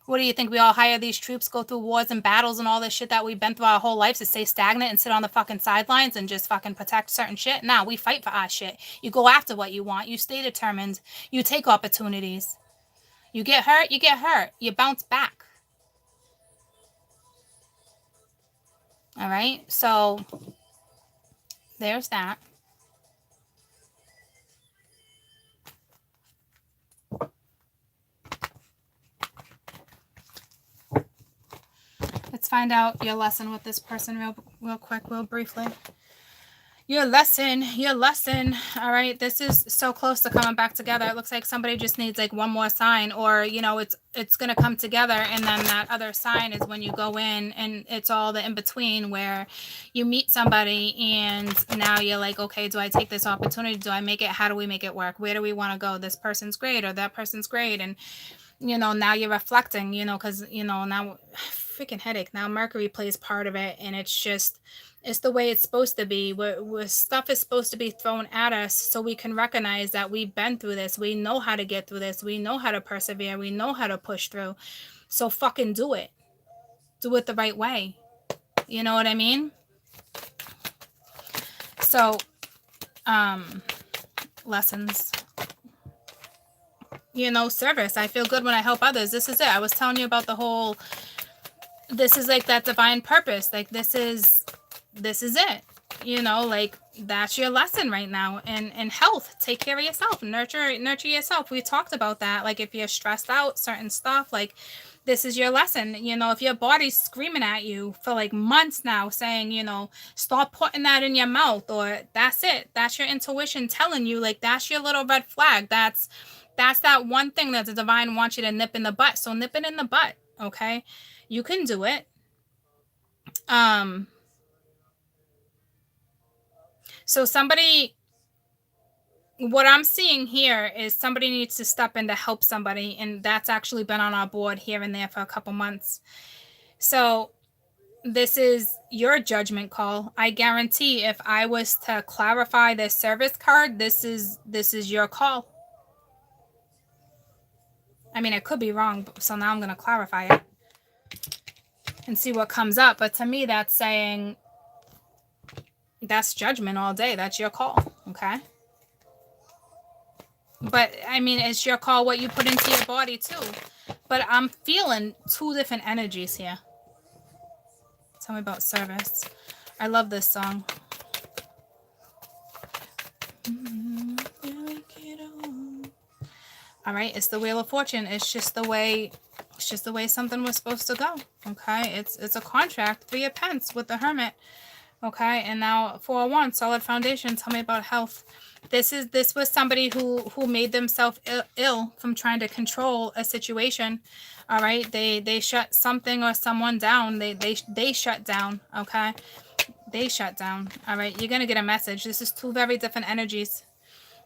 What do you think? We all hire these troops, go through wars and battles and all this shit that we've been through our whole lives to stay stagnant and sit on the fucking sidelines and just fucking protect certain shit? Nah, we fight for our shit. You go after what you want. You stay determined. You take opportunities. You get hurt, you get hurt. You bounce back. All right? So, there's that. Let's find out your lesson with this person real quick, real briefly. Your lesson. All right, this is so close to coming back together. It looks like somebody just needs like one more sign, or it's gonna come together, and then that other sign is when you go in, and it's all the in between where you meet somebody, and now you're like, okay, do I take this opportunity? Do I make it? How do we make it work? Where do we want to go? This person's great, or that person's great, and now you're reflecting, because now freaking headache. Now Mercury plays part of it, and it's the way it's supposed to be. Where stuff is supposed to be thrown at us so we can recognize that we've been through this. We know how to get through this. We know how to persevere. We know how to push through. So fucking do it. Do it the right way. You know what I mean? So, lessons. service. I feel good when I help others. This is it. I was telling you about the whole, this is like that divine purpose. Like this is it. Like that's your lesson right now. And health, take care of yourself, nurture yourself. We talked about that. Like if you're stressed out, certain stuff, like this is your lesson. If your body's screaming at you for like months now saying, stop putting that in your mouth, or that's it. That's your intuition telling you, like, that's your little red flag. That's that one thing that the divine wants you to nip in the butt. So nip it in the butt. Okay. You can do it. So somebody, what I'm seeing here is somebody needs to step in to help somebody, and that's actually been on our board here and there for a couple months. So this is your judgment call. I guarantee if I was to clarify this service card, this is your call. I mean, I could be wrong, so now I'm going to clarify it and see what comes up. But to me, that's saying that's judgment all day. That's your call, okay? But I mean, it's your call what you put into your body too. But I'm feeling two different energies here. Tell me about service. I love this song. All right, it's the Wheel of Fortune. It's just the way something was supposed to go. Okay, it's a contract. 3 of Pence with the Hermit. Okay, and now 4 of Wands, solid foundation. Tell me about health. This was somebody who made themselves ill from trying to control a situation. All right, they shut something or someone down. They shut down. Okay, they shut down. All right, you're gonna get a message. This is 2 very different energies.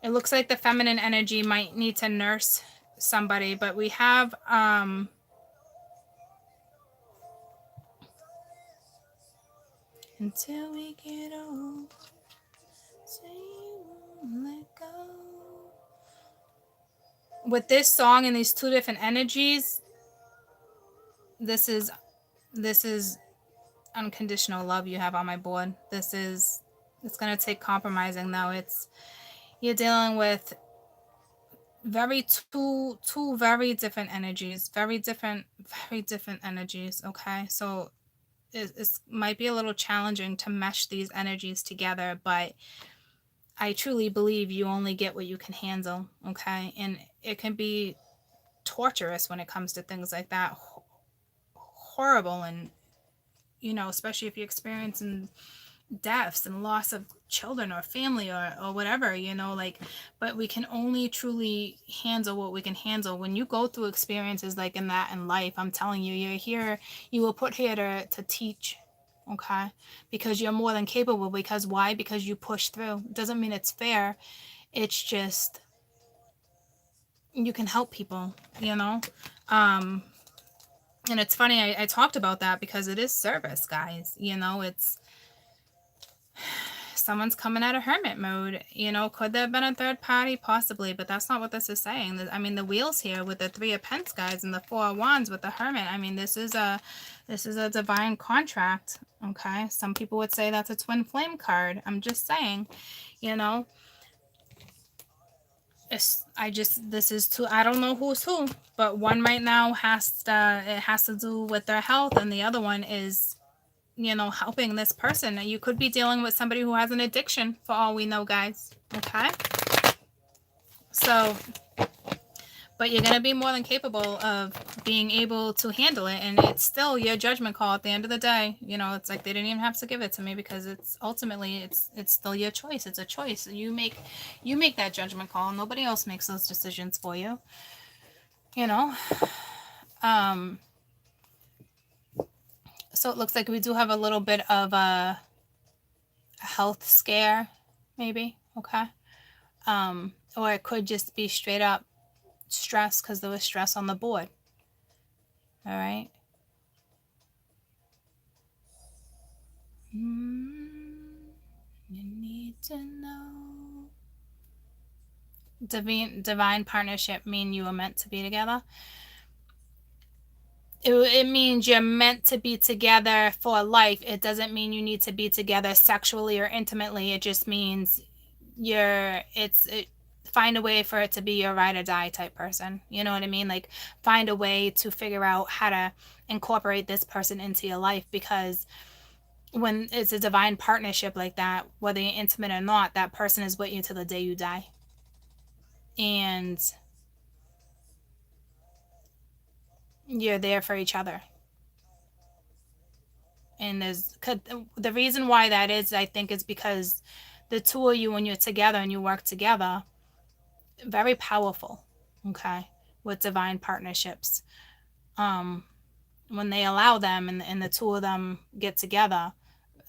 It looks like the feminine energy might need to nurse somebody, but we have until we get old, say you won't let go. With this song and these 2 different energies, this is unconditional love you have on my board. It's going to take compromising though. You're dealing with two very different energies, very different energies. Okay, so it might be a little challenging to mesh these energies together, but I truly believe you only get what you can handle. Okay, and it can be torturous when it comes to things like that. Horrible, and especially if you're experiencing deaths and loss of children or family or whatever, but we can only truly handle what we can handle. When you go through experiences like in life, I'm telling you, you're here, you were put here to teach. Okay, because you're more than capable. Because why? Because you push through. It doesn't mean it's fair. It's just you can help people, and it's funny, I talked about that because it is service, guys. It's someone's coming out of hermit mode. Could there have been a third party? Possibly, but that's not what this is saying. I mean, the wheels here with the 3 of Pence, guys, and the 4 of Wands with the hermit. I mean, this is a divine contract. Okay, some people would say that's a twin flame card. I'm just saying, this is too, I don't know who's who, but one right now it has to do with their health, and the other one is helping this person. You could be dealing with somebody who has an addiction, for all we know, guys. Okay, so but you're going to be more than capable of being able to handle it, and it's still your judgment call at the end of the day. It's like they didn't even have to give it to me, because it's ultimately it's still your choice. It's a choice. You make that judgment call. Nobody else makes those decisions for you. So it looks like we do have a little bit of a health scare, maybe. Okay, or it could just be straight up stress, because there was stress on the board. All right. You need to know. Divine partnership mean you were meant to be together. It means you're meant to be together for life. It doesn't mean you need to be together sexually or intimately. It just means find a way for it to be your ride or die type person. You know what I mean? Like, find a way to figure out how to incorporate this person into your life, because when it's a divine partnership like that, whether you're intimate or not, that person is with you till the day you die. And you're there for each other. And the reason why that is, I think, is because the two of you, when you're together and you work together, very powerful, okay, with divine partnerships. When they allow them, and the two of them get together,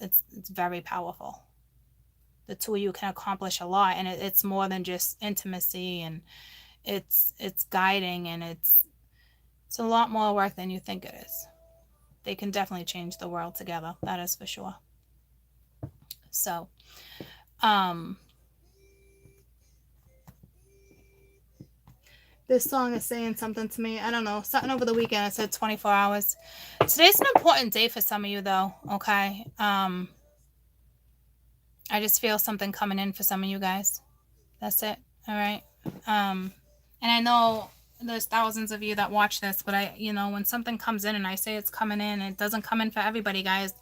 it's very powerful. The two of you can accomplish a lot, and it's more than just intimacy, and it's guiding, and it's a lot more work than you think it is. They can definitely change the world together, that is for sure. So this song is saying something to me. I don't know, something over the weekend. I said 24 hours. Today's an important day for some of you, though, okay? I just feel something coming in for some of you guys. That's it. All right. And I know there's thousands of you that watch this, but when something comes in and I say it's coming in, it doesn't come in for everybody, guys.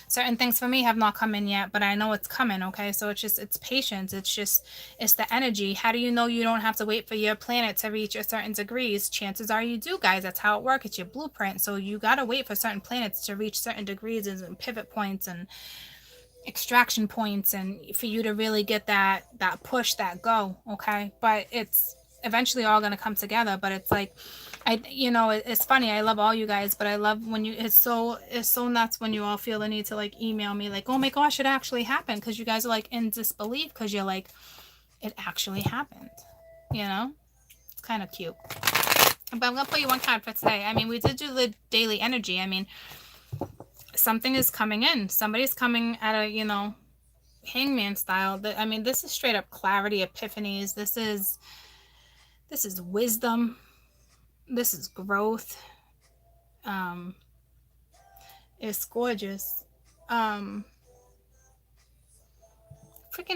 Certain things for me have not come in yet, but I know it's coming, okay? So it's patience. It's the energy. How do you know you don't have to wait for your planet to reach a certain degrees? Chances are you do, guys. That's how it works. It's your blueprint. So you got to wait for certain planets to reach certain degrees and pivot points and extraction points, and for you to really get that push, that go, okay? But it's eventually all going to come together. But it's like, it's funny, I love all you guys, but I love when it's so nuts when you all feel the need to like email me like, oh my gosh, it actually happened, because you guys are like in disbelief, because you're like, it actually happened. It's kind of cute. But I'm gonna put you one card for today. I mean, we did do the daily energy. I mean, something is coming in. Somebody's coming at a, hangman style. I mean, this is straight up clarity, epiphanies. This is wisdom. This is growth. It's gorgeous. Freaking,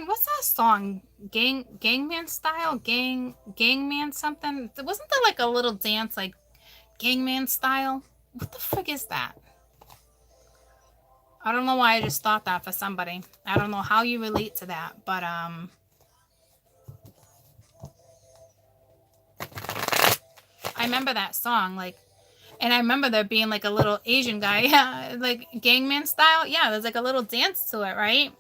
what's that song? Gangman style? Gangman something? Wasn't there like a little dance like Gangman style? What the frick is that? I don't know why I just thought that for somebody. I don't know how you relate to that, but I remember that song, like, and I remember there being like a little Asian guy, yeah, like Gangman style. Yeah, there's like a little dance to it, right?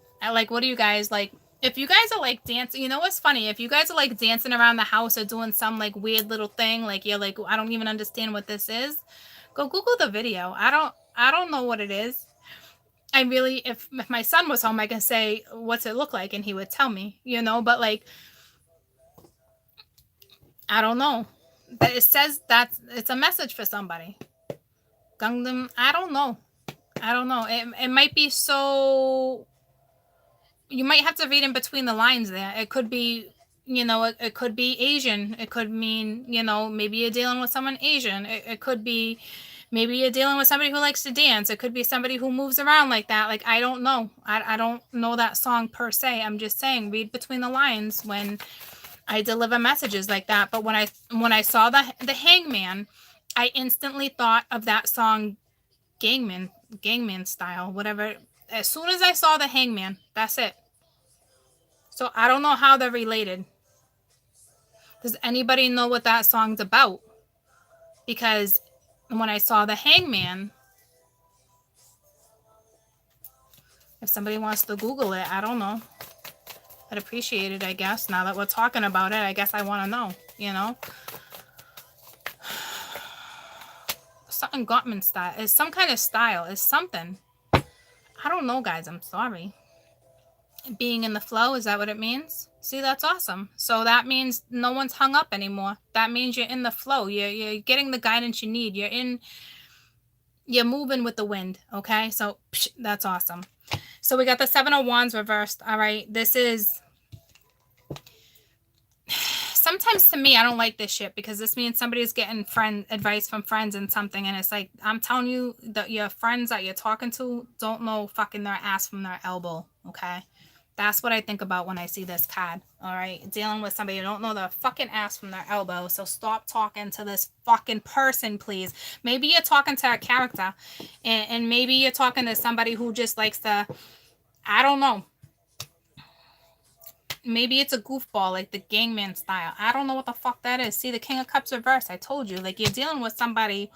What do you guys like? If you guys are like dancing, you know what's funny? If you guys are like dancing around the house or doing some like weird little thing, like you're like, I don't even understand what this is, go Google the video. I don't know what it is. I really, if my son was home, I can say, what's it look like? And he would tell me, but like, I don't know. But it says it's a message for somebody. Gangnam, I don't know. It might be so, you might have to read in between the lines there. It could be, it could be Asian. It could mean, maybe you're dealing with someone Asian. It could be, maybe you're dealing with somebody who likes to dance. It could be somebody who moves around like that. Like, I don't know. I don't know that song per se. I'm just saying, read between the lines when I deliver messages like that. But when I saw the hangman, I instantly thought of that song, Gangman style, whatever. As soon as I saw the hangman, that's it. So I don't know how they're related. Does anybody know what that song's about? Because when I saw the hangman, if somebody wants to Google it, I don't know. I'd appreciate it, I guess. Now that we're talking about it, I guess I want to know, Something Gottman style. It's some kind of style. It's something. I don't know, guys. I'm sorry. Being in the flow, is that what it means? See, that's awesome. So that means no one's hung up anymore. That means you're in the flow. You're getting the guidance you need. You're moving with the wind, okay? So that's awesome. So we got the Seven of Wands reversed. All right, this is, sometimes to me, I don't like this shit, because this means somebody's getting advice from friends and something, and it's like, I'm telling you that your friends that you're talking to don't know fucking their ass from their elbow, okay? That's what I think about when I see this card. All right. Dealing with somebody who don't know their fucking ass from their elbow. So stop talking to this fucking person, please. Maybe you're talking to a character. And maybe you're talking to somebody who just likes to, I don't know. Maybe it's a goofball, like the Gangman style. I don't know what the fuck that is. See, the King of Cups reversed. I told you. Like, you're dealing with somebody,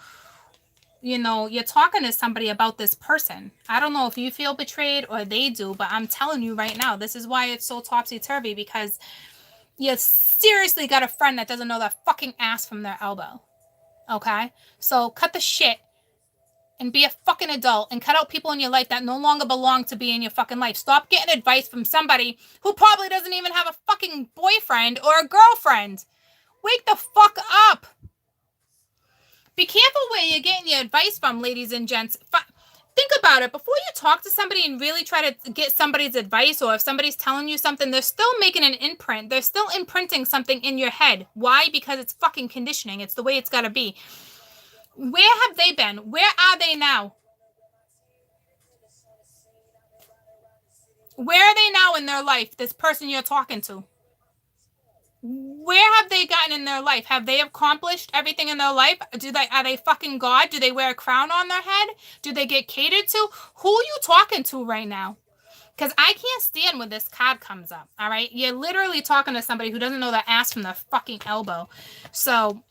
you know, you're talking to somebody about this person. I don't know if you feel betrayed or they do, but I'm telling you right now, this is why it's so topsy-turvy, because you seriously got a friend that doesn't know their fucking ass from their elbow. Okay? So cut the shit and be a fucking adult and cut out people in your life that no longer belong to be in your fucking life. Stop getting advice from somebody who probably doesn't even have a fucking boyfriend or a girlfriend. Wake the fuck up. Be careful where you're getting your advice from, ladies and gents. Think about it. Before you talk to somebody and really try to get somebody's advice, or if somebody's telling you something, they're still making an imprint. They're still imprinting something in your head. Why? Because it's fucking conditioning. It's the way it's got to be. Where have they been? Where are they now? Where are they now in their life, this person you're talking to? Where have they gotten in their life? Have they accomplished everything in their life? Are they fucking God? Do they wear a crown on their head? Do they get catered to? Who are you talking to right now? Because I can't stand when this card comes up, all right? You're literally talking to somebody who doesn't know their ass from their fucking elbow. So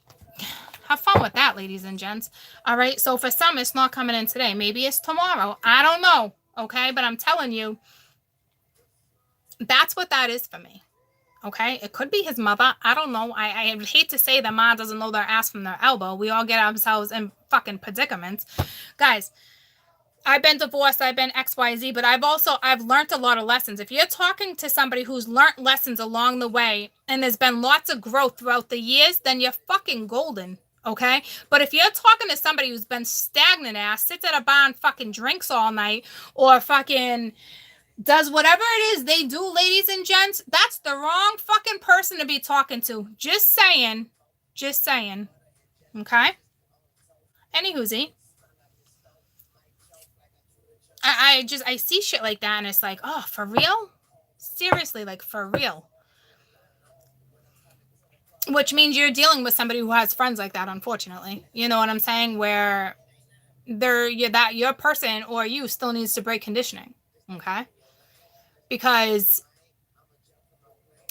have fun with that, ladies and gents. All right, so for some, it's not coming in today. Maybe it's tomorrow. I don't know, okay? But I'm telling you, that's what that is for me. Okay, it could be his mother. I don't know. I hate to say that mom doesn't know their ass from their elbow. We all get ourselves in fucking predicaments. Guys, I've been divorced. I've been XYZ, but I've learned a lot of lessons. If you're talking to somebody who's learned lessons along the way and there's been lots of growth throughout the years, then you're fucking golden. Okay, but if you're talking to somebody who's been stagnant ass, sits at a bar and fucking drinks all night, or fucking does whatever it is they do, ladies and gents, that's the wrong fucking person to be talking to. Just saying. Just saying. Okay? Anywhoosie. I see shit like that and it's like, oh, for real? Seriously, like, for real. Which means you're dealing with somebody who has friends like that, unfortunately. You know what I'm saying? Where your person or you still needs to break conditioning. Okay? Because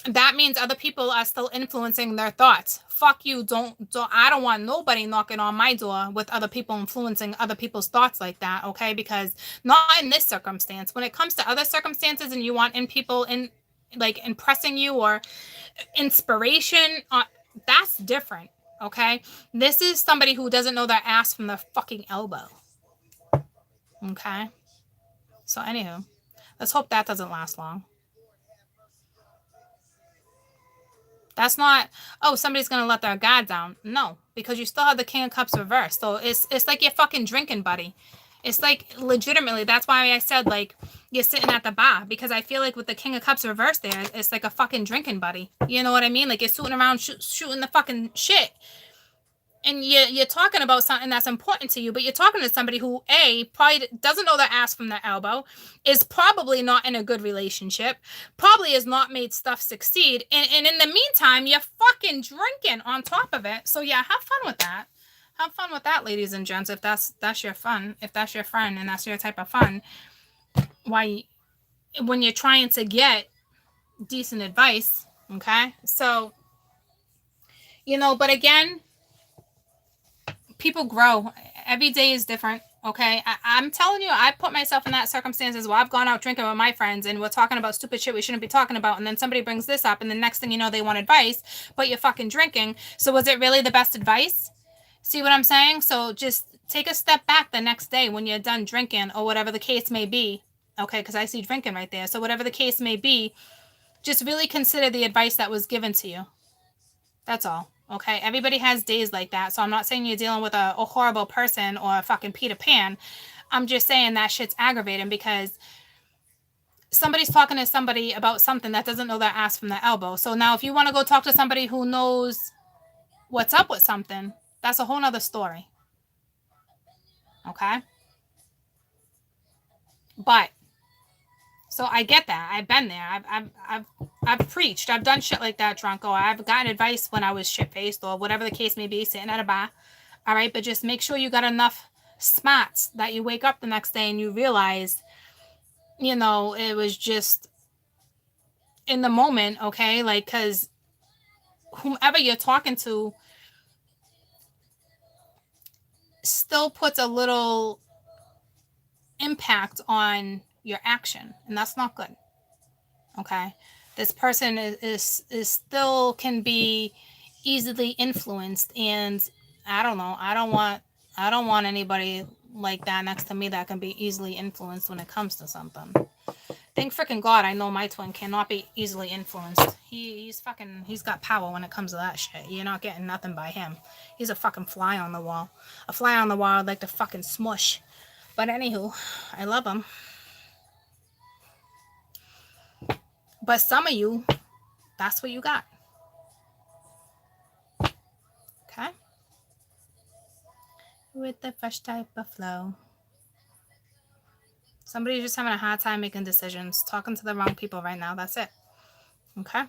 that means other people are still influencing their thoughts. Fuck you. I don't want nobody knocking on my door with other people influencing other people's thoughts like that. Okay. Because not in this circumstance. When it comes to other circumstances and you want people in like impressing you or inspiration, that's different. Okay. This is somebody who doesn't know their ass from their fucking elbow. Okay. So anywho, let's hope that doesn't last long. That's not, oh, somebody's going to let their guard down. No, because you still have the King of Cups reversed. So it's like your fucking drinking buddy. It's like legitimately, that's why I said like you're sitting at the bar, because I feel like with the King of Cups reversed there, it's like a fucking drinking buddy. You know what I mean? Like you're shooting around, shooting the fucking shit. And you're talking about something that's important to you, but you're talking to somebody who, A, probably doesn't know their ass from their elbow, is probably not in a good relationship, probably has not made stuff succeed, and in the meantime, you're fucking drinking on top of it. So yeah, have fun with that. Have fun with that, ladies and gents, if that's your fun, if that's your friend and that's your type of fun. Why, when you're trying to get decent advice, okay? So, you know, but again, people grow. Every day is different. Okay. I'm telling you, I put myself in that circumstances where I've gone out drinking with my friends and we're talking about stupid shit we shouldn't be talking about. And then somebody brings this up and the next thing you know, they want advice, but you're fucking drinking. So was it really the best advice? See what I'm saying? So just take a step back the next day when you're done drinking or whatever the case may be. Okay. Cause I see drinking right there. So whatever the case may be, just really consider the advice that was given to you. That's all. Okay, everybody has days like that. So I'm not saying you're dealing with a horrible person or a fucking Peter Pan. I'm just saying that shit's aggravating because somebody's talking to somebody about something that doesn't know their ass from their elbow. So now if you want to go talk to somebody who knows what's up with something, that's a whole nother story. Okay? But So I get that. I've been there. I've preached. I've done shit like that drunk. Or I've gotten advice when I was shit-faced or whatever the case may be, sitting at a bar. All right, but just make sure you got enough smarts that you wake up the next day and you realize, you know, it was just in the moment, okay? Like, because whomever you're talking to still puts a little impact on your action, and that's not good. Okay, this person is still can be easily influenced, and I don't know. I don't want anybody like that next to me that can be easily influenced when it comes to something. Thank freaking God I know my twin cannot be easily influenced. He's got power when it comes to that shit. You're not getting nothing by him. He's a fucking fly on the wall. A fly on the wall I'd like to fucking smush. But anywho, I love him. But some of you, that's what you got. Okay? With the fresh type of flow. Somebody's just having a hard time making decisions. Talking to the wrong people right now. That's it. Okay?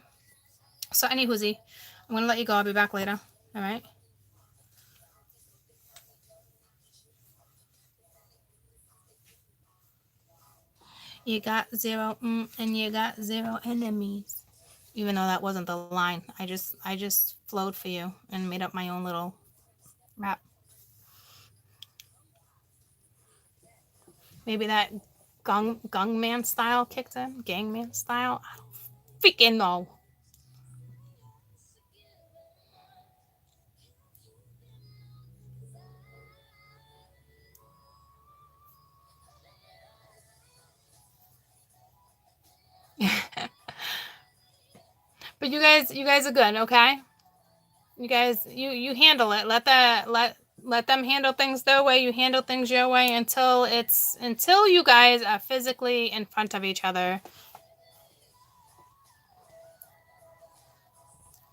So, anywhoozy, I'm going to let you go. I'll be back later. All right? You got zero and you got zero enemies. Even though that wasn't the line. I just flowed for you and made up my own little rap. Maybe that Gangman style kicked in? Gangman style? I don't freaking know. But you guys are good, okay? You guys, you handle it. Let them handle things their way. You handle things your way until you guys are physically in front of each other.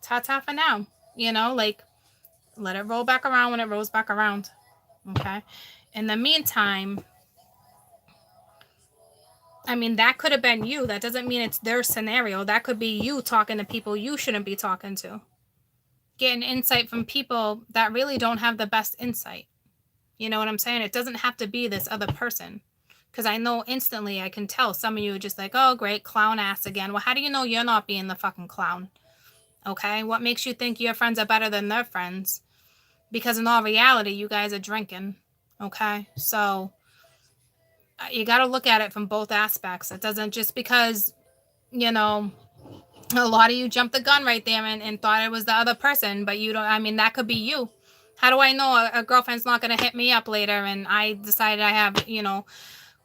Ta-ta for now. You know, like, let it roll back around when it rolls back around. Okay? In the meantime, I mean, that could have been you. That doesn't mean it's their scenario. That could be you talking to people you shouldn't be talking to. Getting insight from people that really don't have the best insight. You know what I'm saying? It doesn't have to be this other person. Because I know instantly, I can tell some of you are just like, oh, great, clown ass again. Well, how do you know you're not being the fucking clown? Okay? What makes you think your friends are better than their friends? Because in all reality, you guys are drinking. Okay? So you got to look at it from both aspects. It doesn't just because, you know, a lot of you jumped the gun right there and thought it was the other person, but you don't, I mean, that could be you. How do I know a girlfriend's not going to hit me up later and I decided I have, you know,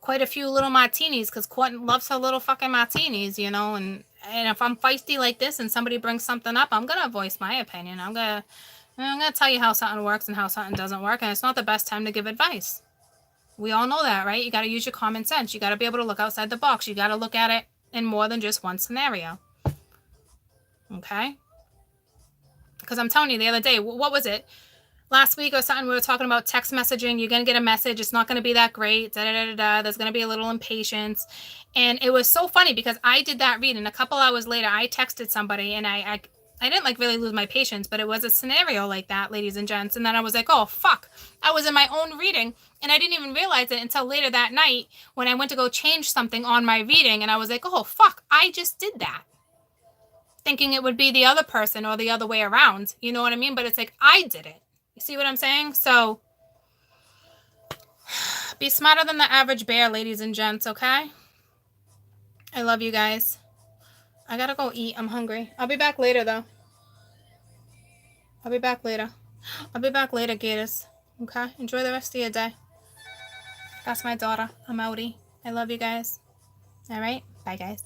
quite a few little martinis because Quentin loves her little fucking martinis, you know, and if I'm feisty like this and somebody brings something up, I'm going to voice my opinion. I'm going to tell you how something works and how something doesn't work, and it's not the best time to give advice. We all know that, right? You got to use your common sense. You got to be able to look outside the box. You got to look at it in more than just one scenario. Okay? Because I'm telling you, the other day, what was it? Last week or something, we were talking about text messaging. You're going to get a message. It's not going to be that great. There's going to be a little impatience. And it was so funny because I did that reading. A couple hours later, I texted somebody and I didn't like really lose my patience, but it was a scenario like that, ladies and gents. And then I was like, oh, fuck. I was in my own reading and I didn't even realize it until later that night when I went to go change something on my reading. And I was like, oh, fuck, I just did that. Thinking it would be the other person or the other way around. You know what I mean? But it's like, I did it. You see what I'm saying? So be smarter than the average bear, ladies and gents, okay? I love you guys. I gotta go eat. I'm hungry. I'll be back later, though. I'll be back later, Gators. Okay? Enjoy the rest of your day. That's my daughter. I'm outie. I love you guys. All right? Bye, guys.